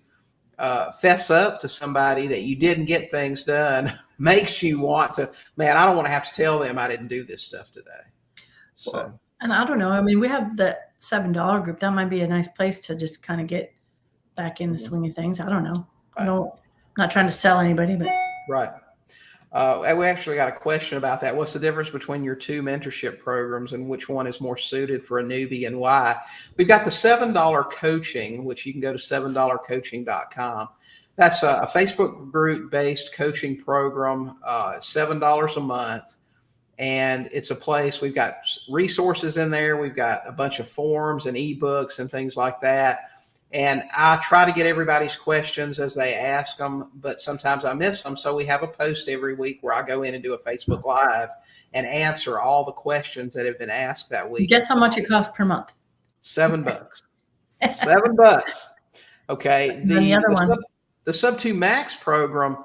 fess up to somebody that you didn't get things done makes you want to, man, I don't want to have to tell them I didn't do this stuff today. So. And I don't know. I mean, we have the $7 group. That might be a nice place to just kind of get back in the swing of things. I don't know. Right. I'm not trying to sell anybody, but. Right. We actually got a question about that. What's the difference between your two mentorship programs and which one is more suited for a newbie and why? We've got the $7 coaching, which you can go to $7coaching.com. That's a Facebook group based coaching program, $7 a month. And it's a place, we've got resources in there. We've got a bunch of forms and ebooks and things like that. And I try to get everybody's questions as they ask them, but sometimes I miss them. So we have a post every week where I go in and do a Facebook Live and answer all the questions that have been asked that week. Guess how much it costs per month? $7. $7. Okay. The Sub 2 Max program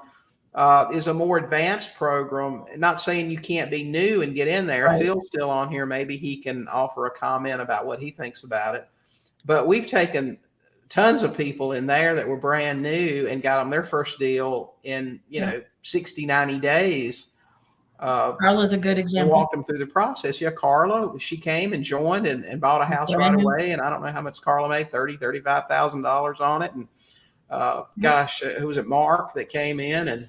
is a more advanced program. Not saying you can't be new and get in there. Right. Phil's still on here. Maybe he can offer a comment about what he thinks about it. But we've taken tons of people in there that were brand new and got them their first deal in, 60, 90 days. Carla's a good example. Walked them through the process. Yeah, Carla, she came and joined and bought a house right away. And I don't know how much Carla made, $35,000 on it. And who was it? Mark that came in and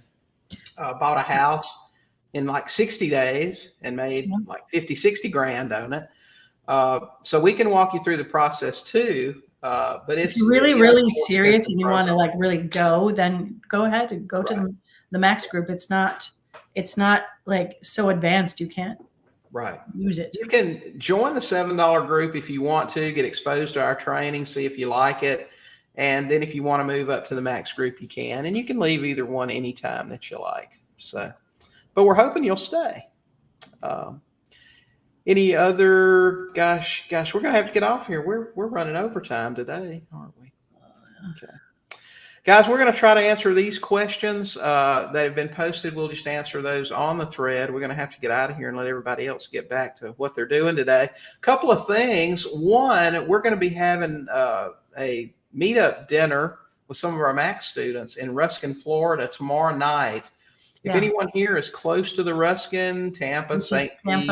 bought a house in like 60 days and made like 50, 60 grand on it. So we can walk you through the process too. But it's if you're really serious and you want to like really go, then go ahead and go to the Max group. It's not like so advanced you can't use it. You can join the $7 group if you want to get exposed to our training, see if you like it. And then if you want to move up to the Max group, you can, and you can leave either one anytime that you like. So, but we're hoping you'll stay. Any other, gosh, we're going to have to get off here. We're running overtime today, aren't we? Okay. Guys, we're going to try to answer these questions that have been posted. We'll just answer those on the thread. We're going to have to get out of here and let everybody else get back to what they're doing today. A couple of things. One, we're going to be having a meetup dinner with some of our Max students in Ruskin, Florida tomorrow night. If anyone here is close to the Ruskin, Tampa, St. Pete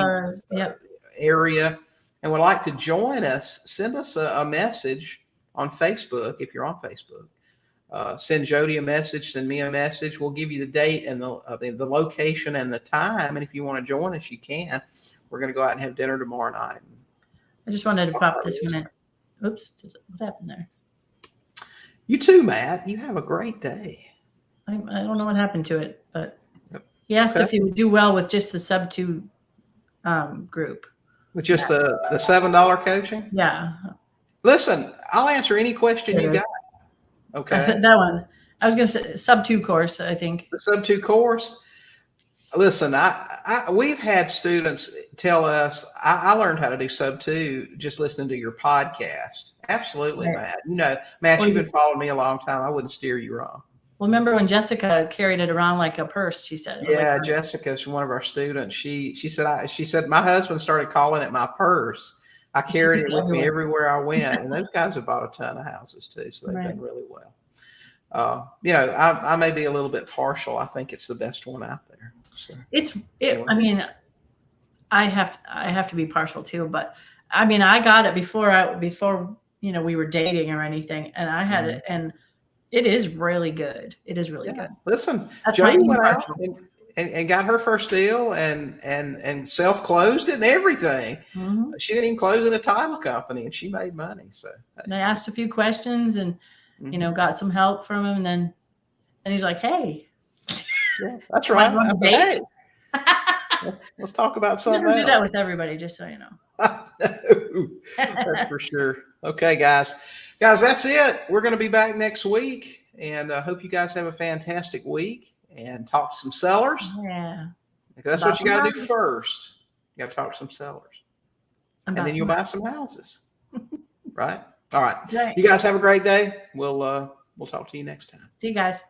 area and would like to join us, send us a message on Facebook. If you're on Facebook, send Jodi a message, send me a message. We'll give you the date and the location and the time. And if you want to join us, you can. We're going to go out and have dinner tomorrow night. I just wanted to pop this one in. Oops, what happened there? You too, Matt. You have a great day. I don't know what happened to it, but he asked if he would do well with just the Sub 2 group. With just the $7 coaching? Yeah. Listen, I'll answer any question you got. Okay. That one. I was going to say Sub 2 course, I think. The Sub 2 course? Listen, we've had students tell us, I learned how to do Sub 2 just listening to your podcast. Absolutely, Matt. Matt, you've been following me a long time. I wouldn't steer you wrong. Well, remember when Jessica carried it around like a purse? She said, it was Yeah, like, Jessica's one of our students. She said my husband started calling it my purse. I she carried took it with me everywhere. everywhere I went, and those guys have bought a ton of houses too, so they've Right. done really well. I may be a little bit partial. I think it's the best one out there. So, anyway. I mean, I have to be partial too, but I mean, I got it before we were dating or anything, and I had it, and it is really good. It is really good. Listen, That's Jodi my went out partial. and got her first deal and self-closed it and everything. Mm-hmm. She didn't even close in a title company, and she made money. So I asked a few questions and got some help from him, and then he's like, "Hey, yeah, that's right. I said, hey, let's talk about he something doesn't do else." that with everybody, just so you know. That's for sure. Okay, guys, that's it. We're going to be back next week, and I hope you guys have a fantastic week and talk to some sellers. Yeah, Because that's what you got to do first. You got to talk to some sellers, and then you'll buy some houses. Right? All right. You guys have a great day. We'll talk to you next time. See you guys.